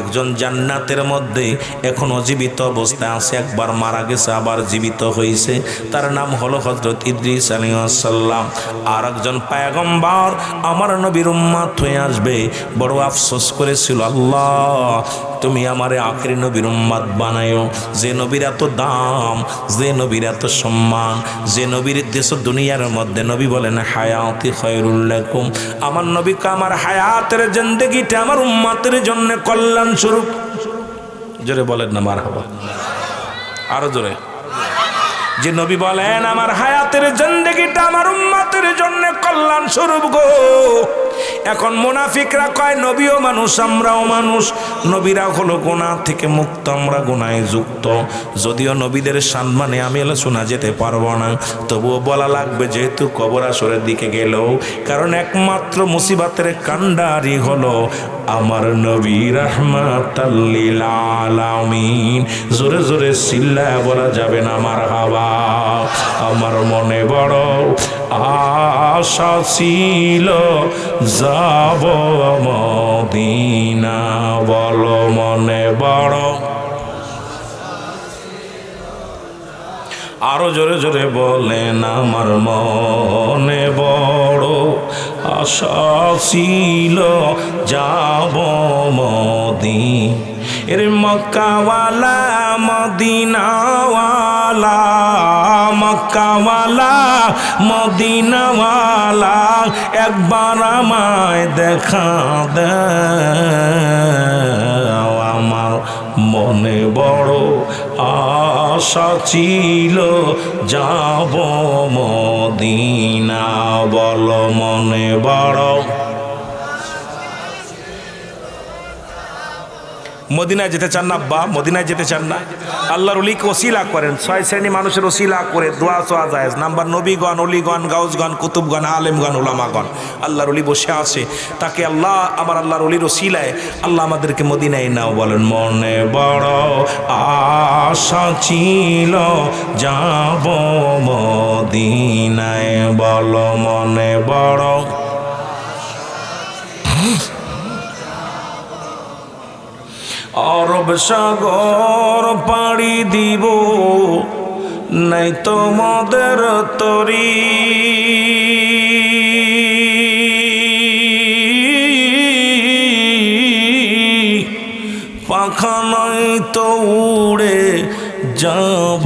একজন জান্নাতের মধ্যে এখনো জীবিত অবস্থায় আছে, একবার মারা গেছে আবার জীবিত হয়েছে, তার নাম হলো হযরত ইদ্রিস আলাইহিস সালাম। আর একজন পয়গম্বর আমার নবীর উম্মত হয়ে আসবে। বড় আফসোস করেছিল, আল্লাহ তুমি আমারে আখেরি নবীর উম্মত বানায়ো। যে নবীর এত দাম, যে নবীর এত সম্মান, যে নবীর দেশ দুনিয়ার মধ্যে নবী বলেন হায়াতি খায়রুল লাকুম, আমার নবীকে আমার হায়াতের জিন্দেগিটা আমার উম্মতের জন্য কল্যাণ স্বরূপ। জোরে বলেন না মারহাবা, আরো জোরে। যে নবী বলেন আমার হায়াতের জিন্দেগিটা আমার উম্মতের জন্য কল্যাণ স্বরূপ গো। এখন মুনাফিকরা কয় নবীও মানুষ, আমরাও মানুষ। নবীরা হলো গুনাহ থেকে মুক্ত, আমরা গুনাহে যুক্ত। যদিও নবীদের সম্মানে আমি আলোচনা যেতে পারবো না, তবুও বলা লাগবে, যেহেতু কবর আসরের দিকে গেল। কারণ একমাত্র মুসিবতের কান্ডারি হলো আমার নবী রাহমাতাল লিল আলামিন। জোরে জোরে চিল্লায়া বলা যাবে না মারহাবা। আমার মনে বড় আশা ছিল যাব মদিনা, বলো মনে বড়। আরো জোরে জোরে বলেন, আমার মনে বড় আশা ছিল যাব মদিনা। এর মক্কাওয়ালা মদিনাওয়ালা, মক্কাওয়ালা মদিনাওয়ালা, একবার আমায় দেখা দাও। আমার মনে বড় আশা ছিল যাব মদিনা, বলো মনে বড়। মদিনায় যেতে চান না আব্বা? মদিনায় যেতে চান না? আল্লাহর ওলিকে ওসিলা করেন। 6 শ্রেণী মানুষের ওসিলা করে দোয়া চাওয়া যায়। নাম্বার নবীগণ, অলিগণ, গাউসগণ, কুতুবগণ, আলেমগণ, উলামাগণ। আল্লাহর ওলি বসে আছে, তাকে আল্লাহ, আমার আল্লাহর ওলির ওসিলায় আল্লাহ আমাদেরকে মদিনায় নাও। বলেন মনে বড় আশা ছিল যাব মদিনায়, বলো মনে বড়। আরব সাগর পাড়ি দিব, নাই তোমাদের তরি। পাখা নাই তো উড়ে যাব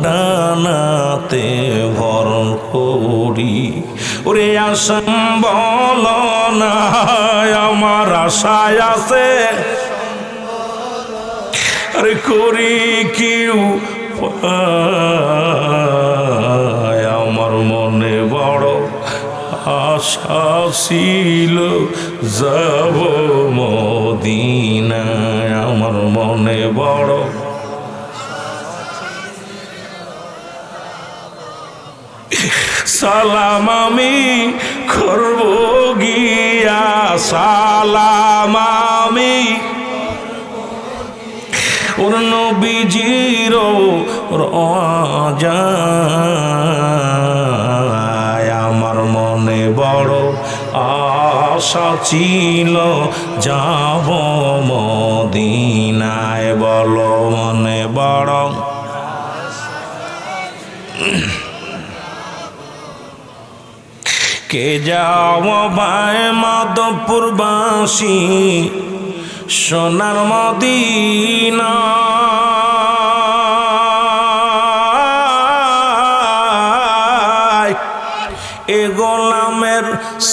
ডানাতে ভর করি। ওরে অসম্বল না আমার আশায় আছে, আরে করি কেউ আমার মনে বড় আশা ছিল যাব মদিনায়, আমার মনে বড় সালাম আমি করব গিয়া, সালাম আমি ওর নবীজির রাজা, আমার মনে বড় আশা ছিল যাব মদিনায়, বলো মনে বড় কে যাও ভাই মাধবপুরবাসী সোনার মদিনা, এ গোলামের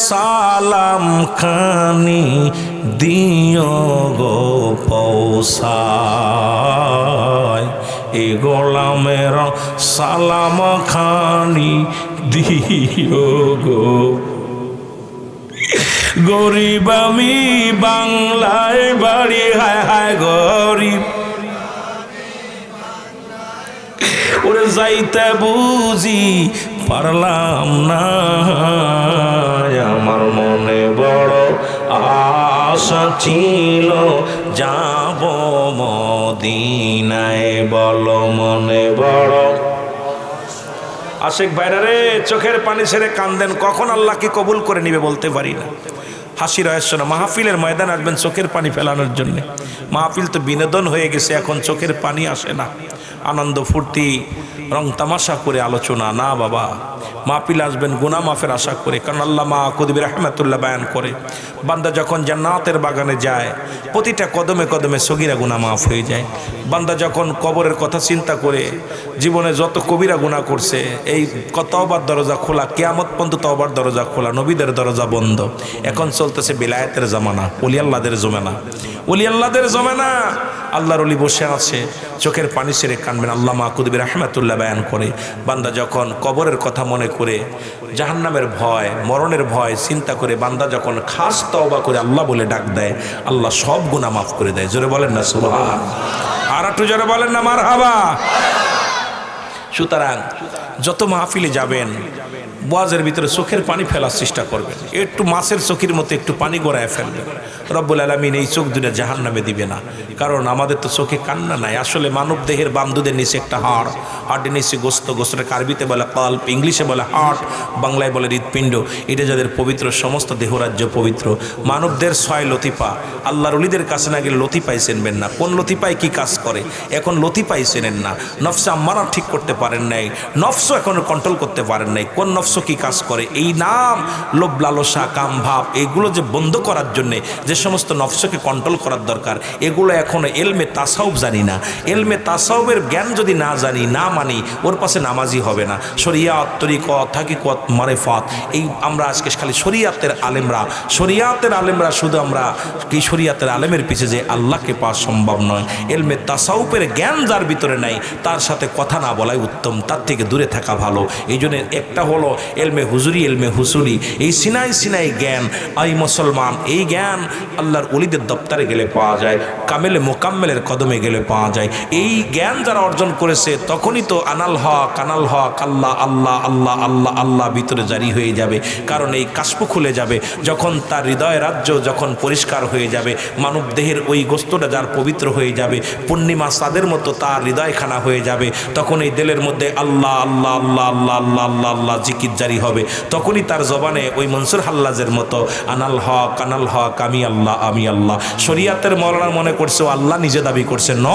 সালাম খানি দিও গো পৌঁছায়, এ গোলামের সালাম খানি দিও গো, গরিব আমি বাংলায় বাড়ি, হায় হায় গরিব ওরে যাইতে বুঝি পারলাম না, আমার মনে বড় আশা ছিল যাব মদিনায়, বলো মনে বড়। আশেক ভাইরা রে, চোখের পানি ছেড়ে কান্দেন, কখন আল্লাহ কি কবুল করে নিবে বলতে পারি না। হাসি রহস্য না, মাহফিলের ময়দান আসবেন চোখের পানি ফেলানোর জন্যে। মাহফিল তো বিনোদন হয়ে গেছে, এখন চোখের পানি আসে না, আনন্দ ফুর্তি রং তামাশা করে আলোচনা না বাবা। মাহফিল আসবেন গুনাহ মাফের আশা করে, কারণ আল্লাহ মা কুতুবী রাহমাতুল্লাহ বয়ান করে, বান্দা যখন জান্নাতের বাগানে যায় প্রতিটা কদমে কদমে সগীরা গুনাহ মাফ হয়ে যায়। বান্দা যখন কবরের কথা চিন্তা করে জীবনে যত কবিরা গুনাহ করছে, এই তওবার দরজা খোলা, কিয়ামত পর্যন্ত তওবার দরজা খোলা, নবীদের দরজা বন্ধ। এখন চলতেছে বেলায়েতের জামানা, ওলি আল্লাহদের জমানা, ওলি আল্লাহদের জমানা। আল্লাহর ওলি বসে আছে, চোখের পানি ছেড়ে কানবেন। আল্লাহ মা কুতুবী রাহমাতুল্লাহ বয়ান করে, বান্দা যখন কবরের কথা মনে করে, জাহান্নামের ভয়, মরণের ভয় চিন্তা করে বান্দা যখন খাস তওবা করে আল্লাহ বলে ডাক দেয়, আল্লাহ সব গুনাহ মাফ করে দেয়। জোরে বলেন না সুবহান, আর একটু জোরে বলেন না মারহাবা। সুতরাং যত মাহফিলে যাবেন ওয়াজের ভিতরে চোখের পানি ফেলার চেষ্টা করবেন, একটু মাছের চোখের মতো একটু পানি গড়ায় ফেলবেন। রব্বুল আলামিন এই চোখ দুটো জাহান্নামে দিবে না, কারণ আমাদের তো চোখে কান্না নাই। আসলে মানব দেহের বামদুদের নিচে একটা হাড়, হাড়ের নিচে গোস্ত, গোস্তটাকে আরবিতে বলে কল্প, ইংলিশে বলে হার্ট, বাংলায় বলে হৃৎপিণ্ড। এটা যাদের পবিত্র, সমস্ত দেহরাজ্য পবিত্র। মানবদের 6 লতিফা, আল্লাহর ওলিদের কাছে না গেলে লতিফাই চেনবেন না। কোন লতিফায় কি কাজ করে এখন লতিফাই চেনেন না। নফসে আম্মারা ঠিক করতে পারেন নাই, নফসও এখন কন্ট্রোল করতে পারেন নাই। কোন নফস কি কাজ করে, এই নাম লোভ লালসা কাম ভাব, এগুলো যে বন্ধ করার জন্যে যে সমস্ত নফসকে কন্ট্রোল করার দরকার, এগুলো এখনো এলমে তাসাউফ জানি না। এলমে তাসাউফের জ্ঞান যদি না জানি, না মানি, ওর পাশে নামাজি হবে না। শরিয়াত, তরিকত, হাকিকত, মারেফাত, এই আমরা আজকে খালি শরিয়াতের আলেমরা, শরিয়াতের আলেমরা, শুধু আমরা কি শরিয়াতের আলেমের পিছে যে আল্লাহকে পাওয়া সম্ভব নয়। এলমে তাসাউফের জ্ঞান যার ভিতরে নাই, তার সাথে কথা না বলাই উত্তম, তার থেকে দূরে থাকা ভালো। এই জন্য একটা হলো এলমে হুজুরি, এলমে হুসুলি, এই সিনাই সিনাই জ্ঞান। আই মুসলমান, এই জ্ঞান আল্লাহর ওলিদের দপ্তরে গেলে পাওয়া যায়, কামেলে মোকাম্মেলের কদমে গেলে পাওয়া যায়। এই জ্ঞান যারা অর্জন করেছে তখনই তো আনাল হক, আনাল হক, আল্লাহ আল্লাহ আল্লাহ আল্লাহ আল্লাহ ভিতরে জারি হয়ে যাবে। কারণ এই কাশফ খুলে যাবে যখন তার হৃদয় রাজ্য যখন পরিষ্কার হয়ে যাবে, মানব দেহের ওই গোস্তটা যার পবিত্র হয়ে যাবে, পূর্ণিমা চাঁদের মতো তার হৃদয়খানা হয়ে যাবে, তখন এই দিলের মধ্যে আল্লাহ আল্লাহ আল্লাহ আল্লাহ আল্লাহ আল্লাহ আল্লাহ জিকির জারি হবে। তখনই তার জবানে ওই মনসুর হাল্লাজের মতো আনাল হক, আনাল হক, আমি আল্লাহ, আমি আল্লাহ। শরিয়াতের মৌলানা মনে করছে ও আল্লাহ নিজে দাবি করছে, ন,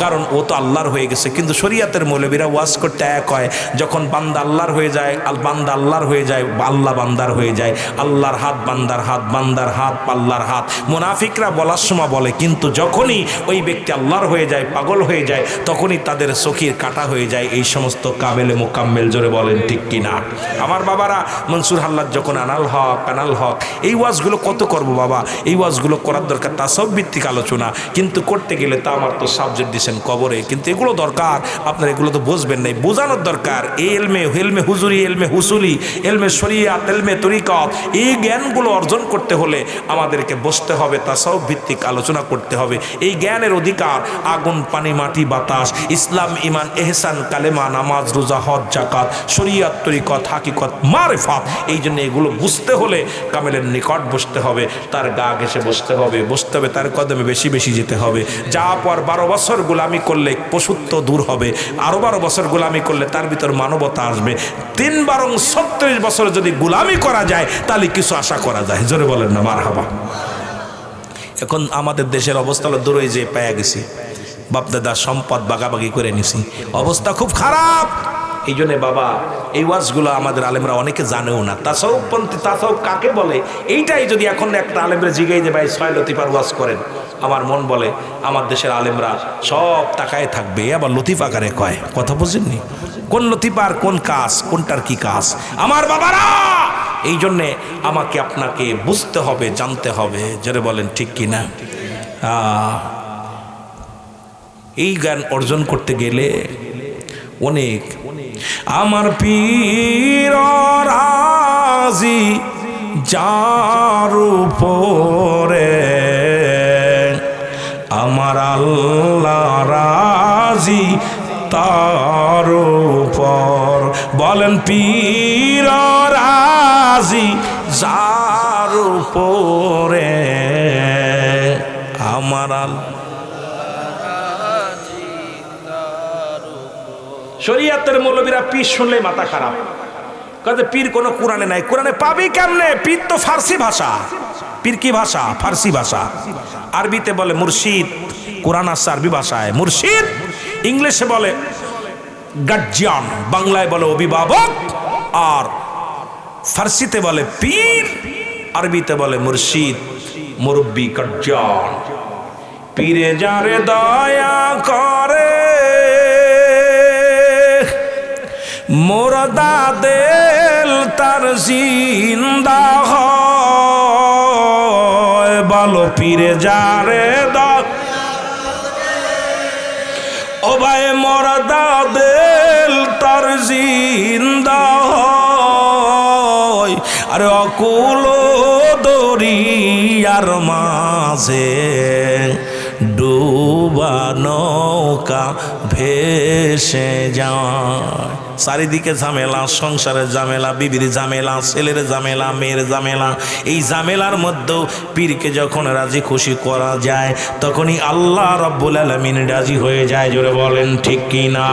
কারণ ও তো আল্লাহর হয়ে গেছে। কিন্তু শরিয়াতের মৌলবীরা ওয়াজ করতে এক হয়, যখন বান্দা আল্লাহর হয়ে যায়, বান্দা আল্লাহর হয়ে যায়, আল্লাহ বান্দার হয়ে যায়। আল্লাহর হাত বান্দার হাত, বান্দার হাত আল্লাহর হাত। মুনাফিকরা বলার সময় বলে, কিন্তু যখনই ওই ব্যক্তি আল্লাহর হয়ে যায়, পাগল হয়ে যায়, তখনই তাদের চোখের কাটা হয়ে যায়। এই সমস্ত কামেলে মোকাম্মেল, জোরে বলেন ঠিক কিনা? আমার বাবারা মনসুর হাল্লাদ যখন আনাল হক এই ওয়াজগুলো কত করব বাবা, এই ওয়াজগুলো করার দরকার তাসাউফ ভিত্তিক আলোচনা, কিন্তু করতে গেলে তা আমার তো সাবজেক্ট দিয়েছেন কবরে, কিন্তু এগুলো দরকার আপনার, এগুলো তো বুঝবেন নাই, বোঝানোর দরকার। এই এলমে হুজুরি, এলমে হুসুলি, এলমে শরিয়াত, এলমে তরিকত, এই জ্ঞানগুলো অর্জন করতে হলে আমাদেরকে বসতে হবে, তাসাউফ ভিত্তিক আলোচনা করতে হবে। এই জ্ঞানের অধিকার আগুন পানি মাটি বাতাস, ইসলাম ইমান এহসান কালেমা নামাজ রোজা হজ জাকাত শরিয়াত তরিকত হাকিকত মারিফাত, এই জন্য এগুলো বুঝতে হলে কামেলের নিকট বসতে হবে, তার গা ঘেঁষে বসতে হবে, তার কদমে বেশি বেশি যেতে হবে। যা পর 12 বছর গোলামি করলে পশুত্ব দূর হবে, আরো 12 বছর গোলামি করলে তার ভিতর মানবতা আসবে। 3 বারং 36 বছর যদি গোলামি করা যায় তাহলে কিছু আশা করা যায়। জোরে বলেন না মারহাবা। এখন আমাদের দেশের অবস্থা হলো দূরে যে পায়া গেছি, বাপদাদার সম্পদ বাগাবাগি করে নিছি, অবস্থা খুব খারাপ। এই জন্যে বাবা এই ওয়াজগুলো আমাদের আলেমরা অনেকে জানেও না। তাসাউফপন্থী তাসাউফ কাকে বলে এইটাই যদি এখন একটা আলেমরা জিগাই যে ভাই 6 লতিফার ওয়াজ করেন, আমার মন বলে আমার দেশের আলেমরা সব তাকায় থাকবে, আবার লতিফা কারে কয়, কথা বুঝেননি? কোন লতিফার কোন কাজ, কোনটার কি কাজ আমার বাবারা। এই জন্যে আমাকে আপনাকে বুঝতে হবে, জানতে হবে, যারা বলেন ঠিক কিনা। এই জ্ঞান অর্জন করতে গেলে অনেক, আমার পীর রাজি যার উপরে আমার আল্লাহ রাজি তার উপর, বলেন পীর রাজি যার উপরে আমার আল্লাহ। শরিয়াতের মৌলবীরা পীর শুনলে মাথা খারাপ, কাজে পীর কোনো কোরআনে নাই, কোরআনে পাবি কেমনে? পীর তো ফার্সি ভাষা। পীর কি ভাষা? ফার্সি ভাষা। আরবিতে বলে মুর্শিদ, কোরআন আসছে আরবি ভাষায়। মুর্শিদ ইংলিশে বলে গার্জিয়ান, বাংলায় বলে অভিভাবক, আর ফার্সিতে বলে পীর, আরবিতে বলে মুর্শিদ, মুরব্বি, গার্জিয়ান। পীরে যারে দয়া করে মোরদা দেল তার জিন্দা হয়, বলো পীরে যারে ও ভাই মোরদা দেল তার জিন্দা হয়, আরে অকুল দরিয়ার মাঝে ডুবা নৌকা ভেসে যায়। চারিদিকে ঝামেলা, সংসারের ঝামেলা, বিবির ঝামেলা, ছেলের ঝামেলা, মেয়ের ঝামেলা। এই ঝামেলার মধ্যেও পীরকে যখন রাজি খুশি করা যায় তখনই আল্লাহ রাব্বুল আলামিন রাজি হয়ে যায়। জোরে বলেন ঠিক কি না?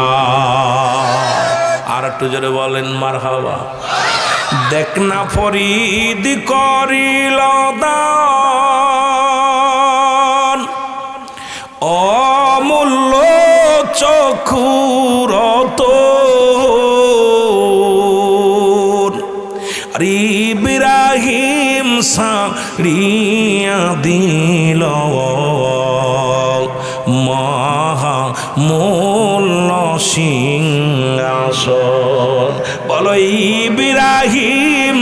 আর একটু জোরে বলেন মারহাবা। দেখ না ফরিদ করিল দান অমূল্য চক্ষুর ইব্রাহিম সারিয়া দিল মহামূল্য সিংহাসন, বলো ইব্রাহিম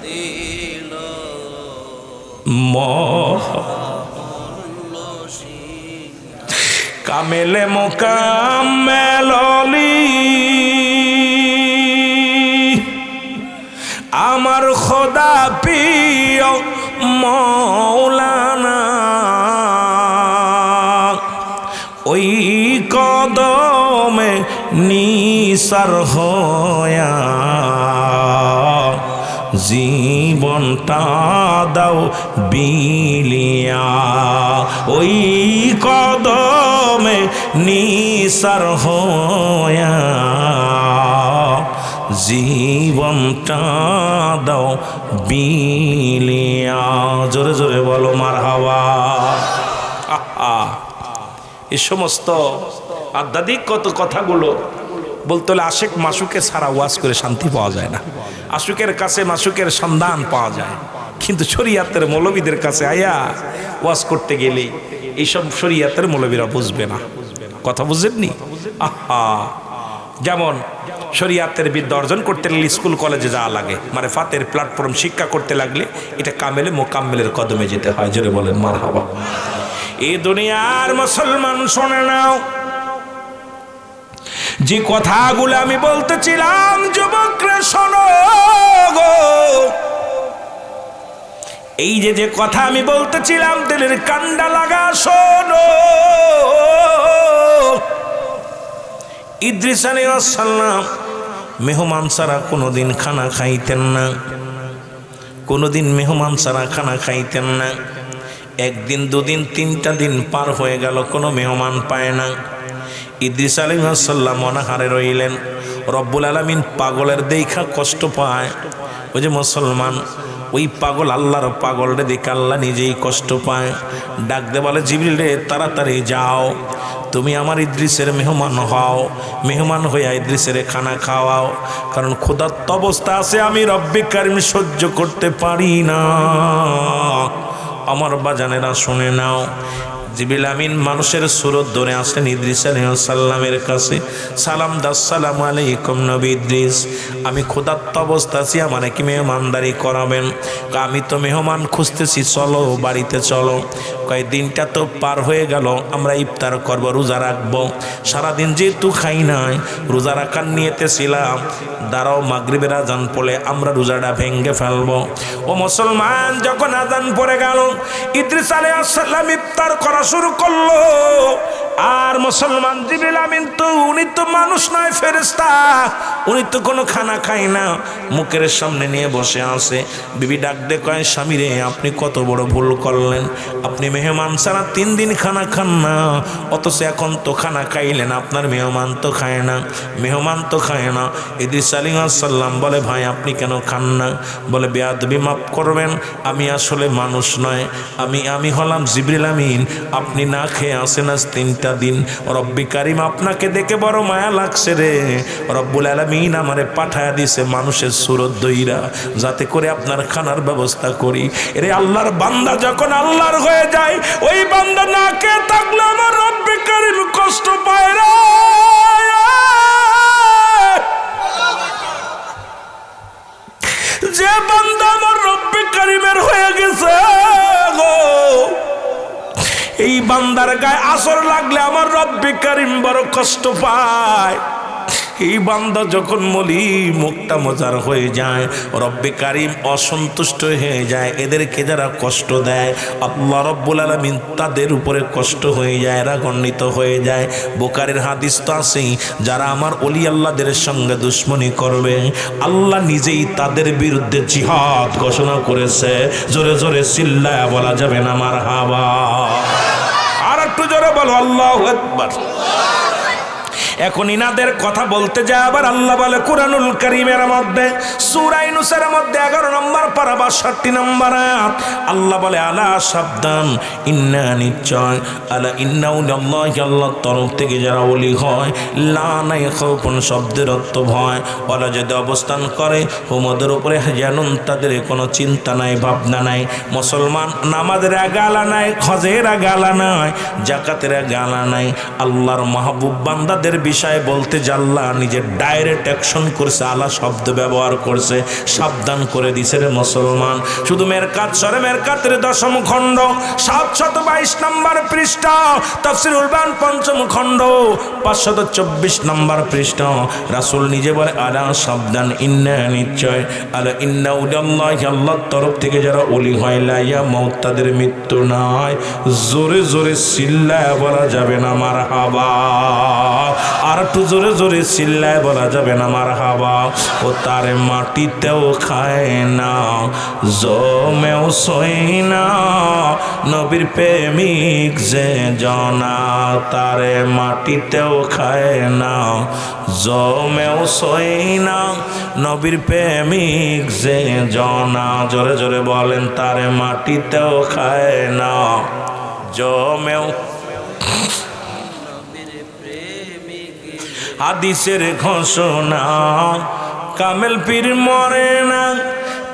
দিল কামেলে মোকাম্মেলি আমার খোদা প্রিয় মৌলানা, ওই কদমে নিসার হয়া জীবনটা দাও বিলিয়া, ওই কদমে নিসার হয়া জীবনটা দাও বিলিয়া। জোরে জোরে বলো মারহাবা। এই সমস্ত আধ্যাত্মিক কত কথাগুলো বলতে হলে আশেক মাসুকে ছাড়া ওয়াজ করে শান্তি পাওয়া যায় না। আশুকের কাছে মাসুকের সন্ধান পাওয়া যায়, কিন্তু শরিয়াতের মৌলবীদের কাছে আয়া ওয়াজ করতে গেলে এইসব শরিয়াতের মৌলবীরা বুঝবে না। কথা বুঝেননি? যেমন শরিয়াতের বিদ্যা অর্জন করতে লাগলে স্কুল কলেজে যাওয়া লাগে, মানে ফাতের প্ল্যাটফর্ম শিক্ষা করতে লাগলে এটা কামেলে মোকাম্মেলের কদমে যেতে হয়। জোরে বলেন মারহাবা। এই দুনিয়ার মুসলমান শোনে নাও, যে কথাগুলো আমি বলতেছিলাম যুবকরা শোনো গো, এই যে কথা আমি বলতেছিলাম দিলের কান্ডা লাগা শোনো। ইদ্রিস আলাইহিস সালাম মেহমান ছাড়া কোনোদিন খানা খাইতেন না, কোনোদিন মেহমান ছাড়া খানা খাইতেন না। একদিন দুদিন তিনটা দিন পার হয়ে গেল, কোনো মেহমান পায় না। ইদ্রিস আলাইহিস সালাম অনাহারে রইলেন। রব্বুল আলামিন পাগলের দেখা কষ্ট পায়। ওই যে মুসলমান, ওই পাগল আল্লাহর পাগল রে দেখে আল্লাহ নিজেই কষ্ট পায়। ডাক দে বলে, জিবরিল রে তাড়াতাড়ি যাও, তুমি আমার ইদ্রিসের মেহমান হও, মেহমান হইয়া ইদ্রিসের খানা খাওয়াও, কারণ ক্ষুধার্ত অবস্থা আছে, আমি রব্বে কারিম সহ্য করতে পারি না। আমার বাজানেরা শুনে নাও, জিবরিল আমিন মানুষের সুরত ধরে আসেন ইদ্রিস আলাইহিস সালামের কাছে। সালাম দাস, সালাম আলাইকুম নবী ইদ্রিস, আমি ক্ষুধার্ত অবস্থা আছি, আমার কি মেহমানদারি করাবেন? আমি তো মেহমান খুঁজতেছি, চলো বাড়িতে চলো। কয় দিনটা তো পার হয়ে গেল, আমরা ইফতার করব, রোজা রাখবো। সারাদিন যেহেতু খাই নাই, রোজা রাখার নিয়েতে ছিলাম, দাঁড়াও মাগরিবের আজান পড়লে আমরা রোজাটা ভেঙ্গে ফেলবো। ও মুসলমান, যখন আজান পড়ে গেল, ইদ্রিস আলাইহিস সালাম ইফতার করা শুরু করলো। আর মুসলমান জিবরিল আমিন তো উনি তো মানুষ নয়, ফেরেশতা, উনি তো কোনো খানা খায় না, মুখের সামনে নিয়ে বসে আছে। বিবি ডাক দে কয়, স্বামী রে আপনি কত বড় ভুল করলেন, আপনি মেহমান ছাড়া 3 দিন খানা খান না, অথচ এখন তো খানা খাইলেন, আপনার মেহমান তো খায় না, মেহমান তো খায় না। ইদ্রিস আলাইহিস সালাম বলে, ভাই আপনি কেন খান না? বলে, বেয়াদবি মাফ করবেন, আমি আসলে মানুষ নয়, আমি হলাম জিবরিল আমিন, আপনি না খেয়ে আসেন আজ 3টা দিন, রব্বি কারিম আপনাকে দেখে বড় মায়া লাগছে রে, রব্বুল আলামিন আমারে পাঠায়া দিছে মানুষের সুরত দইরা, যাতে করে আপনার খানার ব্যবস্থা করি। এরে আল্লাহর বান্দা যখন আল্লাহর হয়ে যায়, ওই বান্দা না খেয়ে থাকলে আমার রব্বি কারিম কষ্ট পায় রে। যে বান্দা আমার রব্বি কারিমের হয়ে গেছে গো, এই বান্দার গায়ে আসর লাগলে আমার রব্বে কারিম বড় কষ্ট পায়। এই বান্দা যখন মলি মুখটা মজার হয়ে যায়, রব্বে কারিম অসন্তুষ্ট হয়ে যায়। এদেরকে যারা কষ্ট দেয় আল্লাহ রব্বুল আলামিন তাদের উপরে কষ্ট হয়ে যায়, রাগান্বিত হয়ে যায়। বুখারীর হাদিস তো আছেই, যারা আমার ওলি আল্লাহদের সঙ্গে দুশ্মনী করবে আল্লাহ নিজেই তাদের বিরুদ্ধে জিহাদ ঘোষণা করেছে। জোরে জোরে চিল্লায়া বলা যাবে না মারহাবা? আর একটু জোরে বলো আল্লাহু আকবার। এখন ইনাদের কথা বলতে যায় আবার আল্লাহ বলে কুরআনুল কারীমের মধ্যে সূরা ইউনূসের মধ্যে 11 নম্বর পারা 62 নম্বর আয়াত, আল্লাহ বলে আলা সাবধান, ইন্না নিশ্চয়, আলা ইন্নাহু লিল্লাহি, আল্লাহর তরফ থেকে যারা ওলি হয়, লা নাই খাউফুন শব্দের অর্থ ভয়, ওরা যদি অবস্থান করে হুমদের উপরে জানুন, তাদের কোনো চিন্তা নাই, ভাবনা নাই। মুসলমান নামাজের গালা নাই, হজের গালা নাই, যাকাতের গালা নাই। আল্লাহর মাহবুব বান্দাদের বিষয়ে বলতে জাল্লা নিজের ডাইরেক্ট অ্যাকশন করছে, আলা শব্দ ব্যবহার করছে, সাবধান করে দিছে রে মুসলমান। শুধু মেরকাত সরে মেরকাতের 10ম খণ্ড 722 নম্বর পৃষ্ঠা, তাফসীরুল বায়ান 5ম খণ্ড 524 নম্বর পৃষ্ঠা, রাসূল নিজে বলে আলা সাবধান, ইন্না নিশ্চয়, আলা ইন্না উদাল্লাহি, আল্লাহর তরফ থেকে যারা ওলি হয়, লা ইয়ামুত, তাদের মৃত্যু নাই। জোরে জোরে চিল্লায় বলা যাবে না মারহাবা? আর একটু জোরে জোরে চিল্লায় বলা যাবে না মারহাবা? ও তারে মাটিতেও খায় না, জমেও সই না, নবীর প্রেমিক যে জনা, তারে মাটিতেও খায় না, জমেও সই না, নবীর প্রেমিক যে জনা। জোরে জোরে বলেন, তারে মাটিতেও খায় না, জমেও। হাদিসের ঘোষণা, কামেল পীর মরে না,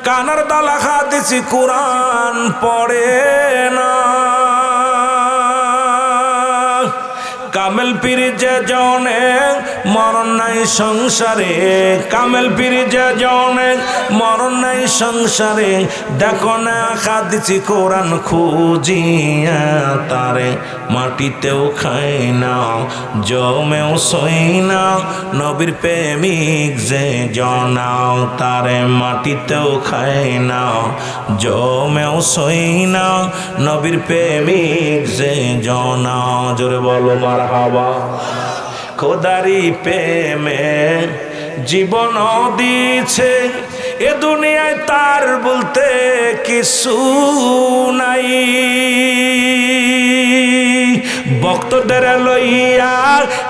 কানার দালা হাদিসি কুরআন পড়ে না, কামেল পীর যে জনে মরণ নাই সংসারে, কামেল পীর যে জনে মরণ নাই সংসারে, দেখো না হাদিস কোরআন খুঁজিয়া তারে মাটিতেও খায় না জমেও সই না, নবীর প্রেমিক যে জনাও তারে মাটিতেও খায় না জমেও সই না, নবীর প্রেমিক যে জনাও। জোরে বলো মারহাবা। খোদারি প্রেমে জীবন দিয়েছে, এ দুনিয়ায় তার বলতে কিছু নাই। ভক্তদের লইয়া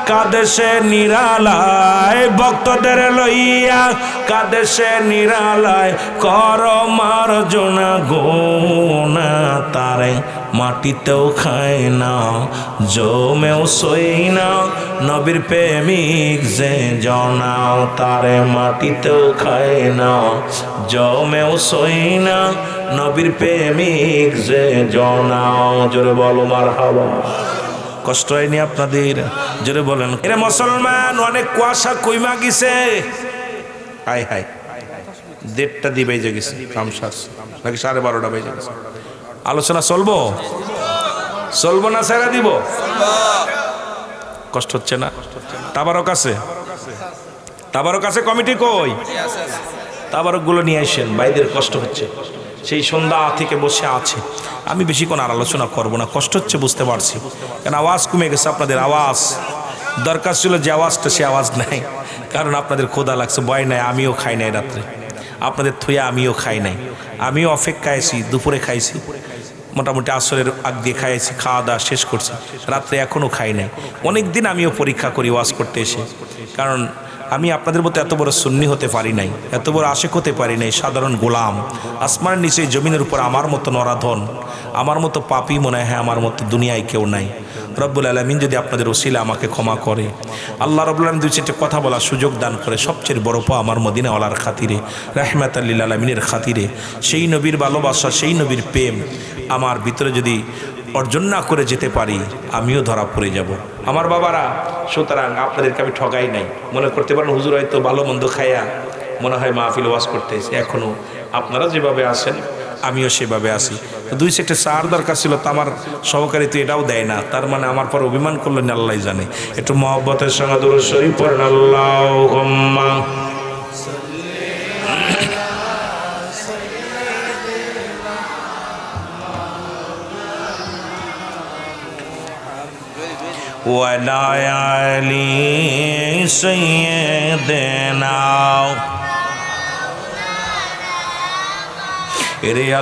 কাদেশে নিরালায়, ভক্তদের লইয়া কাদেশে নিরালায়, কর মার্জনা গোনা তারে মাটিতেও খায় না জমেও সই না, নবীর প্রেমিক যে জনাও তারে মাটিতেও খায় না জমেও সই না, নবীর প্রেমিক যে জনাও। জোরে বলো মারহাবা। কষ্ট হয়নি আপনাদের? জোরে বলেন। এরে মুসলমান, অনেক কুয়াশা কইমা গেছে। হাই হাই, 1:30 দিয়ে বেজে গেছে, কামসাস নাকি 12:30 বেজে গেছে। আলোচনা চলবো চলবো না ছেড়ে দিব? কষ্ট হচ্ছে না? তাবারক আছে? তাবারক আছে? কমিটি কই? তাবারক গুলো নিয়ে আসেন, ভাইদের কষ্ট হচ্ছে, সেই সন্ধ্যা থেকে বসে আছে। আমি বেশিক্ষণ আর আলোচনা করবো না, কষ্ট হচ্ছে বুঝতে পারছি, কারণ আওয়াজ কমে গেছে। আপনাদের আওয়াজ দরকার ছিল, যে আওয়াজটা সে আওয়াজ নাই, কারণ আপনাদের ক্ষুধা লাগছে। ভয় নাই, আমিও খাই নাই রাত্রে, আপনাদের থুয়া আমিও খাই নাই। আমিও অপেক্ষায় আছি, দুপুরে খাইছি, মোটামুটি আসরের আগ দিয়ে খাইছি, খাওয়া দাওয়া শেষ করছি, রাত্রে এখনও খাই নাই। অনেক দিন আমিও পরীক্ষা করি ওয়াজ করতে এসে, কারণ আমি আপনাদের মতো এত বড় সুন্নি হতে পারি নাই, এত বড় আশেক হতে পারি নাই, সাধারণ গোলাম। আসমানের নিচে জমিনের উপর আমার মতো নরাধন, আমার মতো পাপী মনে হয় আমার মতো দুনিয়ায় কেউ নাই। রব্বুল আলামিন যদি আপনাদের ওসিলা আমাকে ক্ষমা করে, আল্লাহ রব্বুল আলামিন 2-4 কথা বলার সুযোগ দান করে, সবচেয়ে বড় পা আমার মদিনাওয়ালার খাতিরে, রাহমাতাল লিল আলামিনের খাতিরে, সেই নবীর ভালোবাসা, সেই নবীর প্রেম আমার ভিতরে যদি অর্জন না করে যেতে পারি, আমিও ধরা পড়ে যাব। আমার বাবারা, সুতরাং আপনাদেরকে আমি ঠগাই নাই। মনে করতে পারেন হুজুর হয়তো ভালো মন্দ খাইয়া মনে হয় মাহফিল ওয়াজ করতে এসে। এখনও আপনারা যেভাবে আসেন আমিও সেভাবে আসি। 2 চার দরকার ছিল, তো আমার সহকারী তো এটাও দেয় না, তার মানে আমার পর অভিমান করলেন আল্লাহ জানে। একটু মহব্বতের সঙ্গে দুরূদ শরীফ পড়েন, আল্লাহুম্মা وعلى آل سيدنا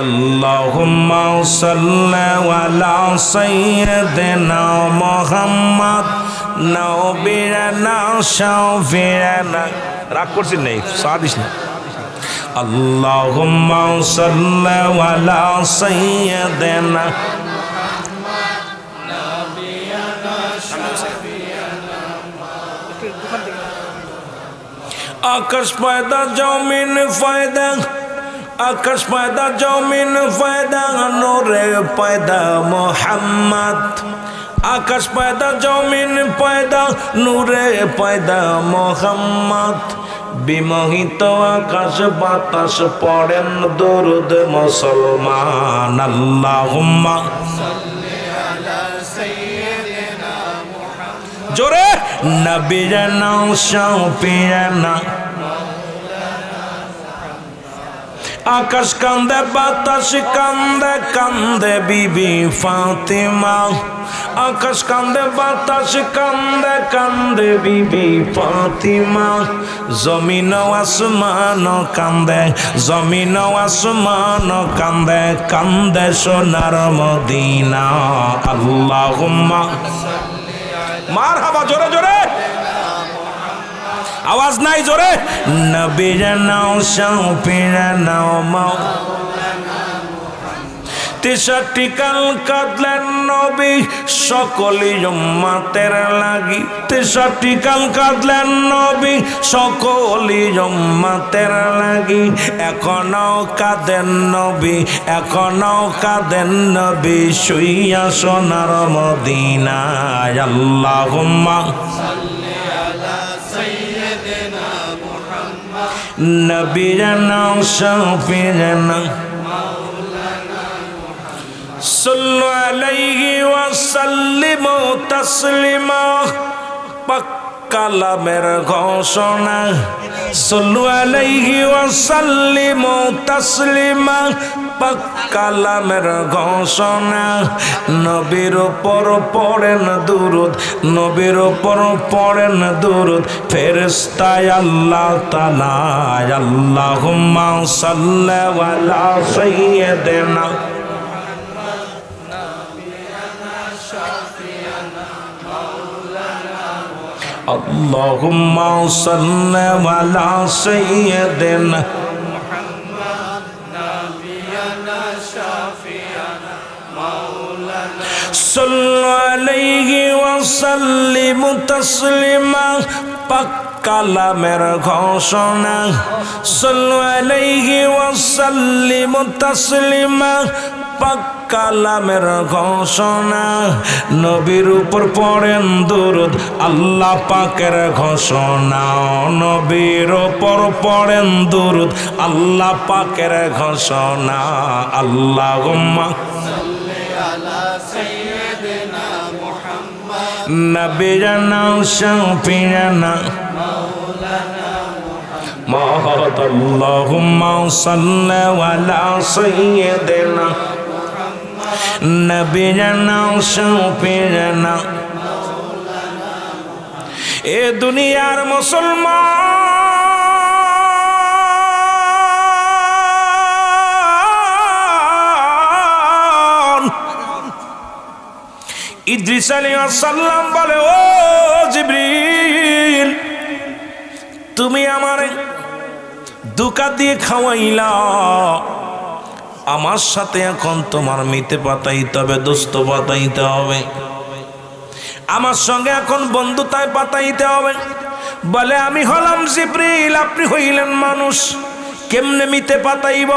اللهم صل على سيدنا محمد نبينا شفيعنا রাগ করছেন নাই সাদিস না اللهم صل على سيدنا आकाश पैदा जमीन फायदा, आकाश पैदा जमीन फायदा, नूरे पैदा मोहम्मद। आकाश पैदा जमीन पैदा, नूरे पैदा मोहम्मद। বিমোহিত আকাশ বাতাস পড়েন দরুদ মুসলমান। আল্লাহুম্মা জোরে নবীনা শাফিয়ানা। আকাশ কান্দে বাতাস কান্দে, কান্দে বিবি ফাতিমা। আকাশ কান্দে বাতাস কান্দে, কান্দে বিবি ফাতিমা। জমিন আসমান কান্দে, জমিন আসমান কান্দে, কান্দে সোনার মদিনা। আল্লাহুম্মা মারহাবা, জোরে জোরে আওয়াজ নাই, জোরে নবীনা শাফিয়ানা। 63 কাল কাঁদলেন নবী সকলি উম্মতের লাগি। 63টি কাল কাঁদলেন নবী সকলি উম্মতের লাগি। এখনো কাঁদেন নবী, এখনো কাঁদেন নবী শুইয়া সোনার মদিনায়। আল্লাহুম্মা নবীনা শাফিনা সাল্লু আলাইহি ওয়া সাল্লিমু তাসলিমা। পাক কালামের ঘোষণা সাল্লু আলাইহি ওয়া সাল্লিমু তাসলিমা। পাক কালামের ঘোষণা নবীর উপর পড়েন দুরূদ, নবীর উপর পড়েন দুরূদ ফেরেশতা আল্লাহ তাআলা। আল্লাহুম্মা সাল্লি আলা সাইয়্যিদিনা اللهم صل على سيدنا محمد نبينا شافينا مولانا صل عليه وسلم تسليما। পাক কালামের ঘোষণা সাল্লু আলাইহি ওয়া সাল্লিম তাসলিমা। পাক কালামের ঘোষণা নবীর উপর পড়েন দুরূদ আল্লাহ পাকের ঘোষণা। নবীর উপর পড়েন দুরূদ আল্লাহ পাকের ঘোষণা। আল্লাহুম্মা সাল্লি আলা সাইয়্যিদিনা মুহাম্মদ নবিয়ানা শাফিয়ানা মাওলানা মুহাম্মদ। আল্লাহুম্মা সাল্লি আলা সাইয়্যিদিনা নবিয়ানা শাফিয়ানা। এ দুনিয়ার মুসলমান ইদ্রিস আলাইহিস সালাম বলে, ও জিবরিল তুমি আমারে ধোঁকা দিয়ে খাওয়াইলা, আমার সাথে এখন তোমার মিতে পাতাইতে হবে, দোস্ত পাতাইতে হবে, আমার সঙ্গে এখন বন্ধুতায় পাতাইতে হবে। বলে আমি হলাম জিবরিল, আপনি হইলেন মানুষ, কেমনে মিতে পাতাইব?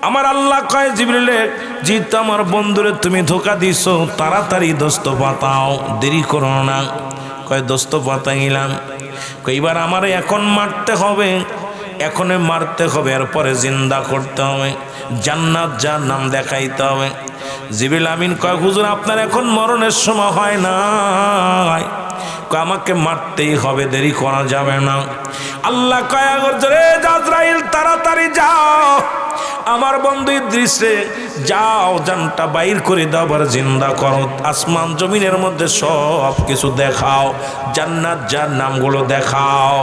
আমার আল্লাহ কয় জিবরিলে, জিত আমার বন্ধুরে তুমি ধোঁকা দিছো, তাড়াতাড়ি দোস্ত পাতাও, দেরি করো না। কয় দোস্ত পাতাইলাম। কইবার আমারে এখন মারতে হবে, এখনে মারতে হবে, এরপরে জিন্দা করতে হবে, জান্নাত জাহান্নাম দেখাইতে হবে। জিবরিল আমিন কয় হুজুর আপনার এখন মরণের সময় হয় না, আমাকে মারতেই হবে, দেরি করা যাবে না। আল্লাহ কয় রে আজরাইল তাড়াতাড়ি যাও, আমার বন্ধু ইদ্রিসে যাও, জানটা বাইর করে দাও, আবার জিন্দা করো, আসমান জমিনের মধ্যে সব কিছু দেখাও, জান্নাত জাহান্নামগুলো দেখাও।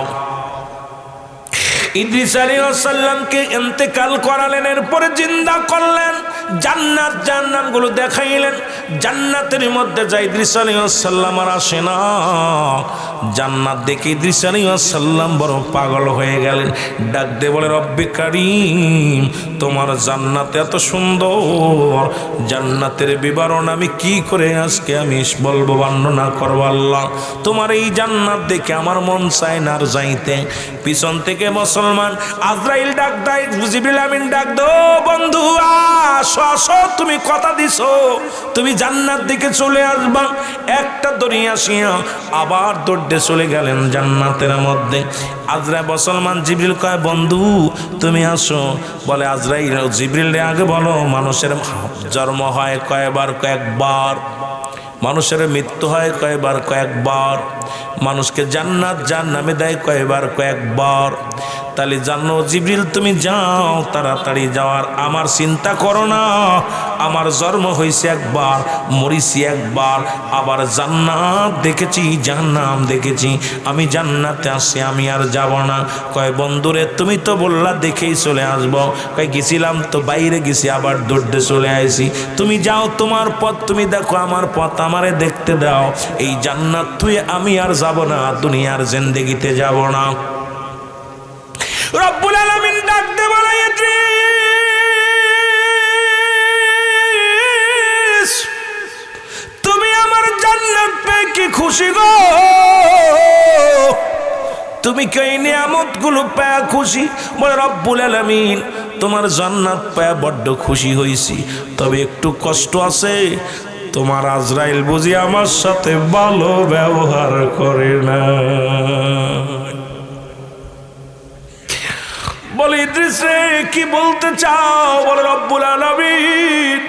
ইদ্রিস আলাইহিস সালামকে ইন্তেকাল করালেন, এরপরে জিন্দা করলেন, জান্নাত জাহান্নামগুলো দেখাইলেন। জান্নাতের মধ্যে যাই ইদ্রিস আলাইহিস সালাম আর আসে না, জান্নাত দেখে ইদ্রিস আলাইহিস সালাম বড় পাগল হয়ে গেলেন। ডাক দিয়ে বলে, রব্বে কারীম তোমার জান্নাত এত সুন্দর, জান্নাতের বিবরণ আমি কি করে আজকে আমি বলবো, বর্ণনা করবো। আল্লাহ তোমার এই জান্নাত দেখে আমার মন চায় না আর যাইতে। পিছন থেকে মুসলমান আজরাইল ডাক দেয়, জিবরিল আমিন ডাক দো, বন্ধু আসো আসো, তুমি কথা দিছো তুমি জান্নাত দিকে চলে আসবা। একটা দড়ি আসিয়া আবার দৌড়ে চলে গেলেন জান্নাতের মধ্যে। আজরাইল মুসলমান জিবরিল কয়, বন্ধু তুমি আসো। বলে আজরাইল জিবরিল রে আগে বলো, মানুষের জন্ম হয় কয়বার? কয়েকবার। মানুষের মৃত্যু হয় কয়বার? কয়েকবার। মানুষকে জান্নাত জাহান্নামে দেয় কয়বার? কয়েকবার। তাহলে জানো জিবরিল তুমি যাও, তাড়াতাড়ি যাওয়ার, আমার চিন্তা করো না, আমার জন্ম হয়েছে একবার, মরিছি একবার, আবার জান্নাত দেখেছি জাহান্নাম দেখেছি, আমি জান্নাতে আসছি, আমি আর যাব না। কয় বন্ধুরে তুমি তো বললা দেখেই চলে আসবো। কয় গেছিলাম তো, বাইরে গেছি, আবার দৌড়ে চলে আসি। তুমি যাও তোমার পথ, তুমি দেখো আমার পথ, আমারে দেখতে দাও। এই জান্নাত তুই আমি আর যাব না, দুনিয়ার জিন্দেগিতে যাব না। রব্বুল আলামিন ডাক দে বলে, ইদ্রিস খুশি গো, তুমি কি এই নিয়ামতগুলো পায়া খুশি? বলে রব্বুল আলামিন তোমার জান্নাত পায়া বড্ড খুশি হইছি, তবে একটু কষ্ট আছে, তোমার আজরাইল বুঝি আমার সাথে ভালো ব্যবহার করে না। বলে ইদ্রিস রে কি বলতে চাও? বলে রব্বুল আলামিন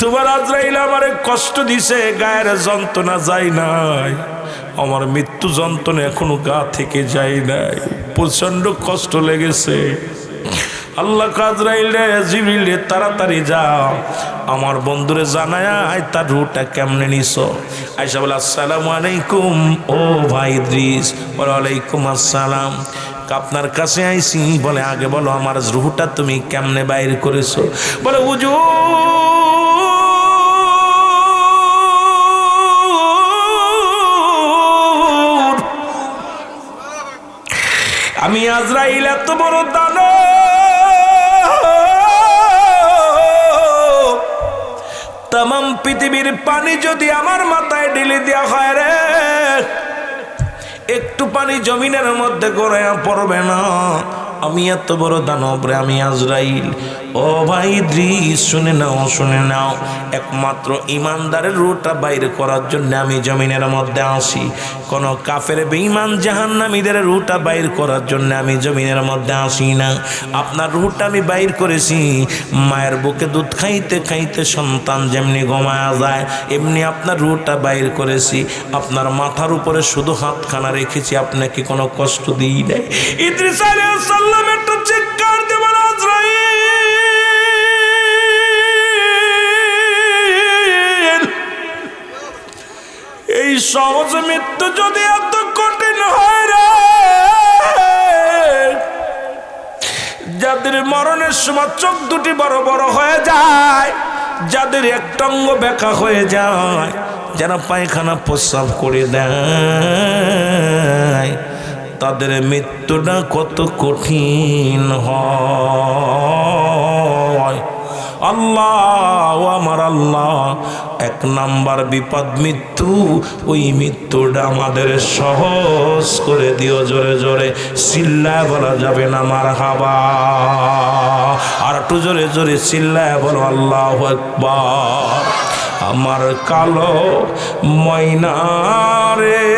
তোমার আজরাইল আমারে কষ্ট দিছে, গায়ের যন্ত্রণা যায় নাই, আমার মৃত্যু যন্ত্রণা এখনো গা থেকে যায় নাই, প্রচন্ড কষ্ট লেগেছে। আল্লাহ আজরাইল রে জিবরিল রে তাড়াতাড়ি যাও, আমার বন্ধুরে জানায় তার রুহটা কেমনে নিছো। আয়েশা বলে আসসালামু আলাইকুম। ও ভাই ইদ্রিস। বলে ওয়ালাইকুম আসসালাম। আপনার কাছে আইছি। বলে আগে বলো আমার রুহটা তুমি কেমনে বাইর করেছো? বলে হুজুর আমি আজরাইল এত বড় দানব, তামাম পৃথিবীর পানি যদি আমার মাথায় ঢেলে দেওয়া হয় রে, একটু পানি জমিনের মধ্যে গড়াইয়া পড়বে না। আমি এত বড় দানব রে, আমি আজরাইল। ও ভাই ইদ্রিস শুনে নাও, শুনে নাও, একমাত্র ইমানদারের রুহটা বাইরে করার জন্য আমি জমিনের মধ্যে আসি। কোন কাফের বেঈমান জাহান্নামীদের রুহটা বাইর করার জন্য আমি জমিনের মধ্যে আসি না। আপনার রুহটা আমি বাইর করেছি, মায়ের বুকে দুধ খাইতে খাইতে সন্তান যেমনি ঘুমায়া যায় এমনি আপনার রুহটা বাইর করেছি। আপনার মাথার উপরে শুধু হাতখানা রেখেছি, আপনাকে কোনো কষ্ট দিই নাই। ইদ্রিস আলাইহিস সালাম একটা চিৎকার দিয়ে বলে আজরাইল এই সহজ মৃত্যু যদি এত কঠিন হয় রে, যাদের মরণের সময় চোখ দুটি বড় বড় হয়ে যায়, যাদের একটা অঙ্গ ব্যাকা হয়ে যায়, যারা পায়খানা প্রস্রাব করে দেয়, তাদের মৃত্যুটা কত কঠিন হয়। আল্লাহ আমার আল্লাহ, এক নাম্বার বিপদ মৃত্যু, ওই মৃত্যুটা আমাদের সহজ করে দিও। জোরে জোরে চিল্লায় বলা যাবে না মারহাবা, আর একটু জোরে জোরে চিল্লায় বলো আল্লাহু আকবার। আমার কালো ময়না রে,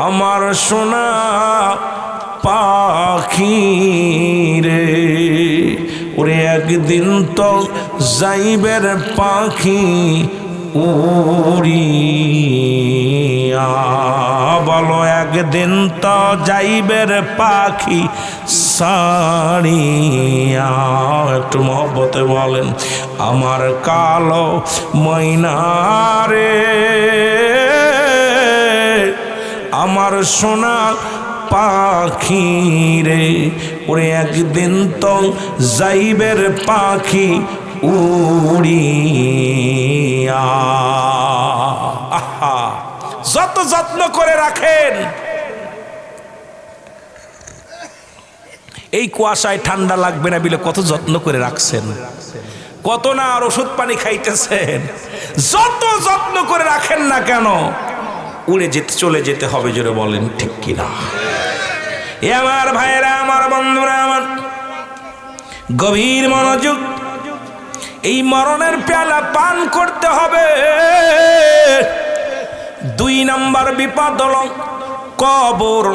আমার সোনা পাখি রে, ওরে একদিন তো যাইবের পাখি উড়িয়া, বলো একদিন তো যাইবের পাখি সাড়িয়া। একটু মহব্বতে বলেন আমার কালো ময়না রে, আমার সোনা পাখি রে, ওরে একদিন তো যাইবের পাখি উড়িয়া। আহা, যত যত্ন করে রাখেন, এই কুয়াশায় ঠান্ডা লাগবে না বলে কত যত্ন করে রাখছেন, কত না আর ওষুধ পানি খাইতেছেন। যত যত্ন করে রাখেন না কেন, উড়ে যেতে চলে যেতে হবে। জোরে বলেন ঠিক কিনা? এ আমার ভাইরা, আমার বন্ধুরা, আমার গভীর মনোযোগ, এই মরণের পেয়ালা পান করতে হবে। 2 নাম্বার বিপদ হলো কবর।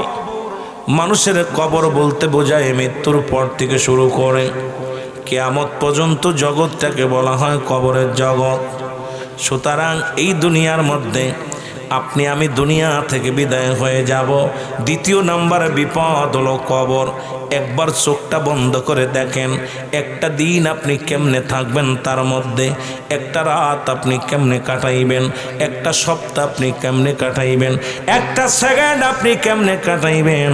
মানুষের কবর বলতে বোঝায় মৃত্যুর পর থেকে শুরু করে কিয়ামত পর্যন্ত জগৎটাকে বলা হয় কবরের জগৎ। সুতরাং এই দুনিয়ার মধ্যে আপনি আমি দুনিয়া থেকে বিদায় হয়ে যাব। 2 নাম্বারে বিপদ হলো কবর। একবার চোখটা বন্ধ করে দেখেন, একটা দিন আপনি কেমনে থাকবেন, তার মধ্যে একটা রাত আপনি কেমনে কাটাইবেন, একটা সপ্তাহ আপনি কেমনে কাটাইবেন, একটা সেকেন্ড আপনি কেমনে কাটাইবেন।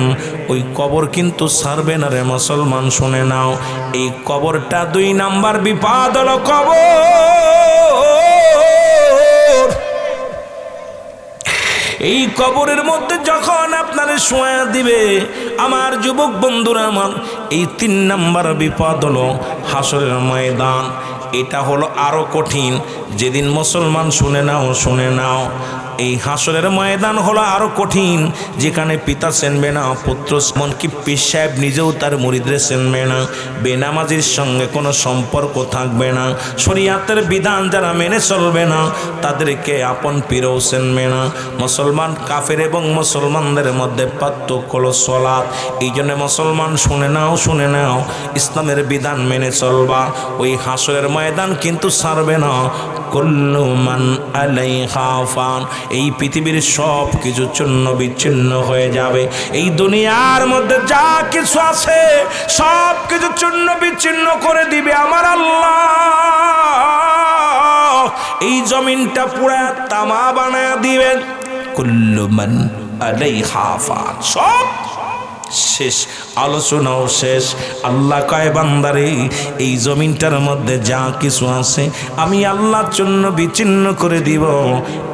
ওই কবর কিন্তু ছাড়বে না রে মুসলমান, শুনে নাও। এই কবরটা 2 নাম্বার বিপদ হলো কবর। এই কবরের মধ্যে যখন আপনারে শোয়া দিবে আমার যুবক বন্ধুরা আমার, এই 3 নাম্বার বিপদ হলো হাসরের ময়দান। এটা হলো আরো কঠিন। যেদিন মুসলমান শুনে নাও এই হাসরের ময়দান হলো আরো কঠিন, যেখানে পিতা চিনবে না পুত্র, এমনকি পীর সাহেব নিজেও তার মুরিদরে চিনবে না, বেনামাজির সঙ্গে কোনো সম্পর্ক থাকবে না, শরীয়তের বিধান যারা মেনে চলবে না তাদেরকে আপন পীরও চিনবে না। মুসলমান কাফের এবং মুসলমানদের মধ্যে পার্থক্য হলো সালাত। এই জন্য মুসলমান শুনে নাও ইসলামের বিধান মেনে চলবা। ওই হাসরের ময়দান কিন্তু ছাড়বে না। কুল্লু মান আলাইহা ফান, এই পৃথিবীর সব কিছু চূর্ণ বিচ্ছিন্ন হয়ে যাবে। এই দুনিয়ার মধ্যে যা কিছু আছে সব কিছু চূর্ণ বিচ্ছিন্ন করে দিবে আমার আল্লাহ। এই জমিনটা পুরা তামা বানায় দিবেন। কুল্লু মান আলাইহা ফান, সব শেষ, আলোচনাও শেষ। আল্লাহ কয় বান্দারে এই জমিনটার মধ্যে যা কিছু আছে আমি আল্লাহর জন্য বিচ্ছিন্ন করে দিব।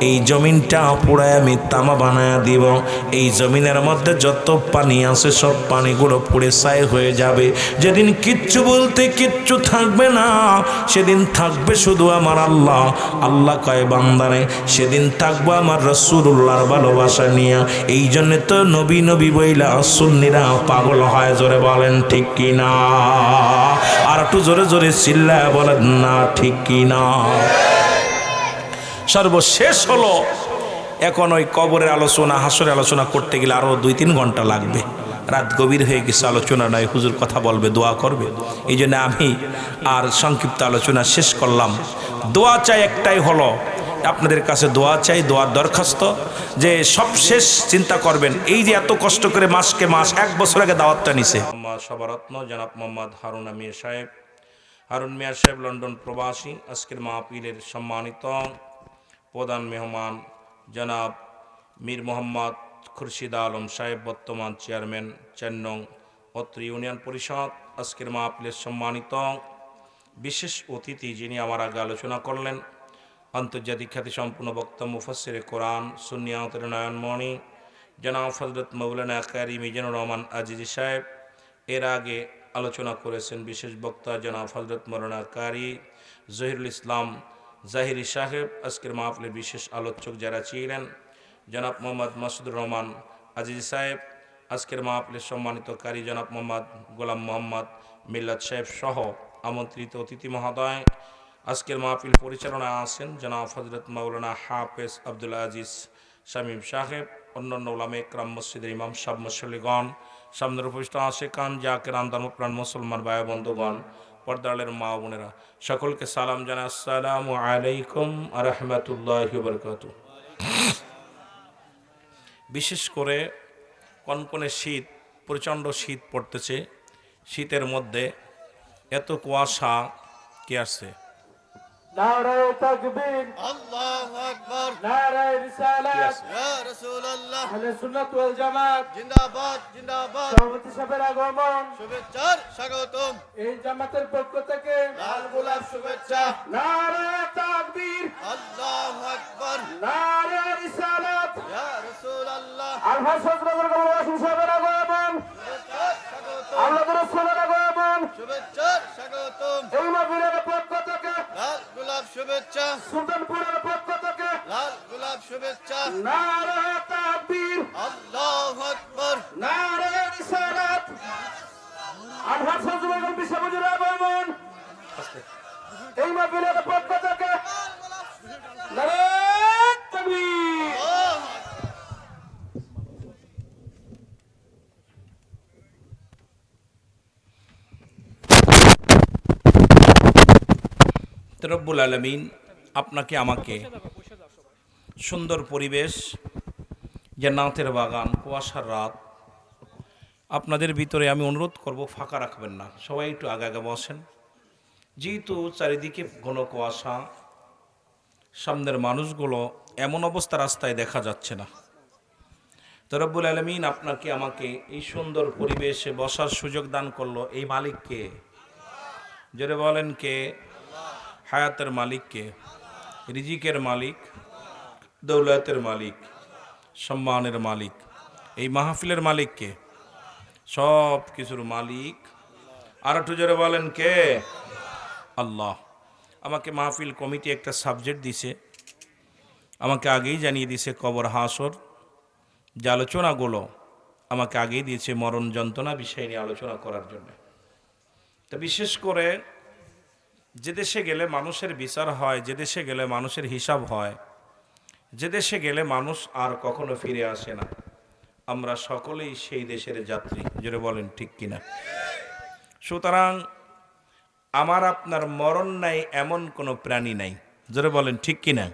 এই জমিনটা পুরায় আমি তামা বানায় দিব। এই জমিনের মধ্যে যত পানি আছে সব পানিগুলো পুড়ে ছাই হয়ে যাবে। যেদিন কিচ্ছু বলতে কিচ্ছু থাকবে না, সেদিন থাকবে শুধু আমার আল্লাহ। আল্লাহ কয় বান্দারে সেদিন থাকবো আমার রাসূলুল্লাহর ভালোবাসা নিয়ে। এই জন্য তো নবী বইলা সুন্নিরা পাগল হয়। জোরে বলেন ঠিক কি না? আর একটু জোরে জোরে চিল্লায় বলেন না ঠিক কি না? সর্বশেষ হলো এখন ওই কবরের আলোচনা, হাসরের আলোচনা করতে গেলে আরো 2-3 ঘন্টা লাগবে। রাত গভীর হয়ে গেছে, আলোচনা নয়, হুজুর কথা বলবে, দোয়া করবে। এই জন্য আমি আর সংক্ষিপ্ত আলোচনা শেষ করলাম। দোয়া চাই একটাই হলো, আপনাদের কাছে দোয়া চাই, দোয়ার দরখাস্ত যে সব শেষ চিন্তা করবেন। এই যে এত কষ্ট করে মাসকে মাস 1 বছর আগে দাওয়াতটা নিছে সবারত্ন জনাব মোহাম্মদ হারুন মিয়া সাহেব লন্ডন প্রবাসী, আজকের মাহফিলের সম্মানিত প্রধান মেহমান জনাব মীর মোহাম্মদ খুরশিদ আলম সাহেব, বর্তমান চেয়ারম্যান 4 নং অত্র ইউনিয়ন পরিষদ। আজকের মাহফিলের সম্মানিত বিশেষ অতিথি যিনি আমার আগে আলোচনা করলেন, আন্তর্জাতিক খ্যাতি সম্পূর্ণ বক্তা মুফাসসিরে কোরআন সুন্নিয়াতের নয়নমণি জনাব হযরত মাওলানা কারি মিজানুর রহমান আজিজি সাহেব। এর আগে আলোচনা করেছেন বিশেষ বক্তা জনাব হযরত মাওলানা কারি জহিরুল ইসলাম জাহিরি সাহেব। আজকের মাহফিলের বিশেষ আলোচক যারা ছিলেন জনাব মোহাম্মদ মাসুদুর রহমান আজিজি সাহেব। আজকের মাহফিলের সম্মানিত কারি জনাব মোহাম্মদ গোলাম মোহাম্মদ মিল্লাত সাহেব সহ আমন্ত্রিত অতিথি মহোদয়। আজকের মাহফিল পরিচালনায় আছেন জনাব হযরত মাওলানা হাফেজ আব্দুল আজিজ শামীম সাহেব, অন্যান্য উলামা ইকরাম, মসজিদের ইমাম সাহেব, মুসল্লিগণ, সামনের উপস্থিত আশিকান জাকির আন্দারপ্রাণ মুসলমান ভাই বন্ধুগণ, পর্দালের মা বোনেরা, সকলকে সালাম জানাই। আসসালামু আলাইকুম ওয়া রাহমাতুল্লাহি ওয়া বারাকাতুহু। বিশেষ করে কনকনে শীত, প্রচণ্ড শীত পড়তেছে। শীতের মধ্যে এত কুয়াশা কি আসছে? নারায়ে তাকবীর, আল্লাহু আকবার, নারায়ে রিসালাত, ইয়া রাসূলুল্লাহ, আহলে সুন্নাত ওয়াল জামাত জিন্দাবাদ জিন্দাবাদ, সভাপতি সাহেবের আগমন, শুভেচ্ছার স্বাগতম, এই জামাতের পক্ষ থেকে লাল গোলাপ শুভেচ্ছা, নারায়ে তাকবীর, আল্লাহু আকবার, নারায়ে রিসালাত, ইয়া রাসূলুল্লাহ, আলহাজ হযরত রাসূল সাহেবের আগমন, শুভেচ্ছার স্বাগতম, আল্লাহর রাসূলের আগমন, শুভেচ্ছার স্বাগতম, এই মাহফিলের পক্ষ থেকে লাল গোলাপ শুভেচ্ছা, সুলতানপুরের পক্ষ থেকে লাল গোলাপ শুভেচ্ছা, নারায়ে তাকবীর, আল্লাহু আকবার, নারায়ে রিসালাত, আলহাজ হযরত বিশ্বমুজির আগমন, এই মাহফিলের পক্ষ থেকে নারায়ে তাকবীর। রব্বুল আলামিন আপনাকে আমাকে সুন্দর পরিবেশ, জান্নাতের বাগান, কুয়াশার রাত, আপনাদের ভিতরে আমি অনুরোধ করব ফাঁকা রাখবেন না, সবাই একটু আগে আগে বসেন। যেহেতু চারিদিকে ঘন কুয়াশা, সামনের মানুষগুলো এমন অবস্থা রাস্তায় দেখা যাচ্ছে না। তো রব্বুল আলামিন আপনাকে আমাকে এই সুন্দর পরিবেশে বসার সুযোগ দান করলো। এই মালিককে জোরে বলেন কে? হায়াতের মালিক কে? রিজিকের মালিক, দৌলতের মালিক, সম্মানের মালিক। এই মাহফিলের মালিক কে? সব কিছুর মালিক। আর একটু জোরে বলেন কে? আল্লাহ। আমাকে মাহফিল কমিটি একটা সাবজেক্ট দিছে, আমাকে আগেই জানিয়ে দিছে কবর হাসর, যে আলোচনাগুলো আমাকে আগেই দিয়েছে মরণ যন্ত্রণা বিষয় নিয়ে আলোচনা করার জন্য। তো বিশেষ করে যে দেশে গেলে মানুষের বিচার হয়, যে দেশে গেলে মানুষের হিসাব হয়, যে দেশে গেলে মানুষ আর কখনো ফিরে আসে না, আমরা সকলেই সেই দেশের যাত্রী। জোরে বলেন ঠিক কিনা? সুতরাং আমার আপনার মরণ নাই এমন কোনো প্রাণী নাই। জোরে বলেন ঠিক কিনা?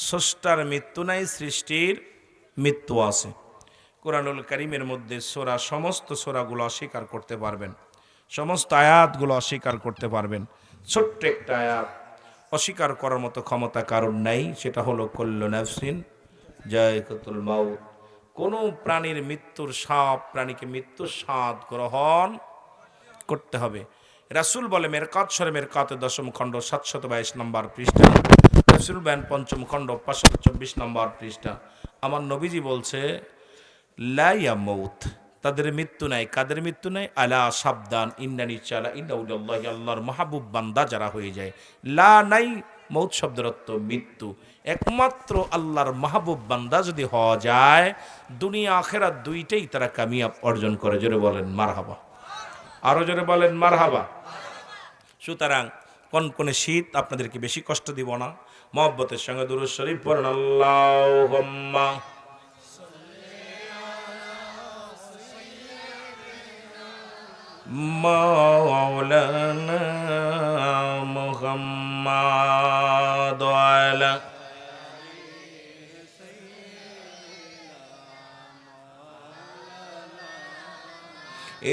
স্রষ্টার মৃত্যু নাই, সৃষ্টির মৃত্যু আছে। কোরআনুল কারীমের মধ্যে সূরা, সমস্ত সূরাগুলো অস্বীকার করতে পারবেন, সমস্ত আয়াতগুলো অস্বীকার করতে পারবেন। ছোট্ট একটা আয়াত অস্বীকার করার মতো ক্ষমতা কারণ নাই, সেটা হলো কুল্লু নাফসিন যায়কাতুল মাউত। কোনো প্রাণীর মৃত্যুর সব প্রাণীকে মৃত্যুর স্বাদ গ্রহণ করতে হবে। রাসূল বলে মেরকাত শরে মেরকাতে 10ম খণ্ড 722 নম্বর পৃষ্ঠা, রাসূল ব্যান 5ম খণ্ড 524 নম্বর পৃষ্ঠা, আমার নবীজি বলছে লা ইয়ামুত, তাদের মৃত্যু নাই। কাদের মৃত্যু নাই? আলা সাবধান, ইন্নানি চালা ইন্নাউল্লাহি, আল্লাহর মাহবুব বান্দা যারা হয়ে যায়। লা নাই, মৌত শব্দের অর্থ মৃত্যু। একমাত্র আল্লাহর মাহবুব বান্দা যদি হওয়া যায়, দুনিয়া আখেরাত দুইটাই তারা কামিয়াব অর্জন করে। জোরে বলেন মারহাবা, আরো জোরে বলেন মারহাবা। সুতরাং কনকনে শীত, আপনাদেরকে বেশি কষ্ট দিব না, মহব্বতের সঙ্গে দুরূদ শরীফ পড়েন। আল্লাহুম্মা মাওলানা মুহাম্মাদ ওয়া আলা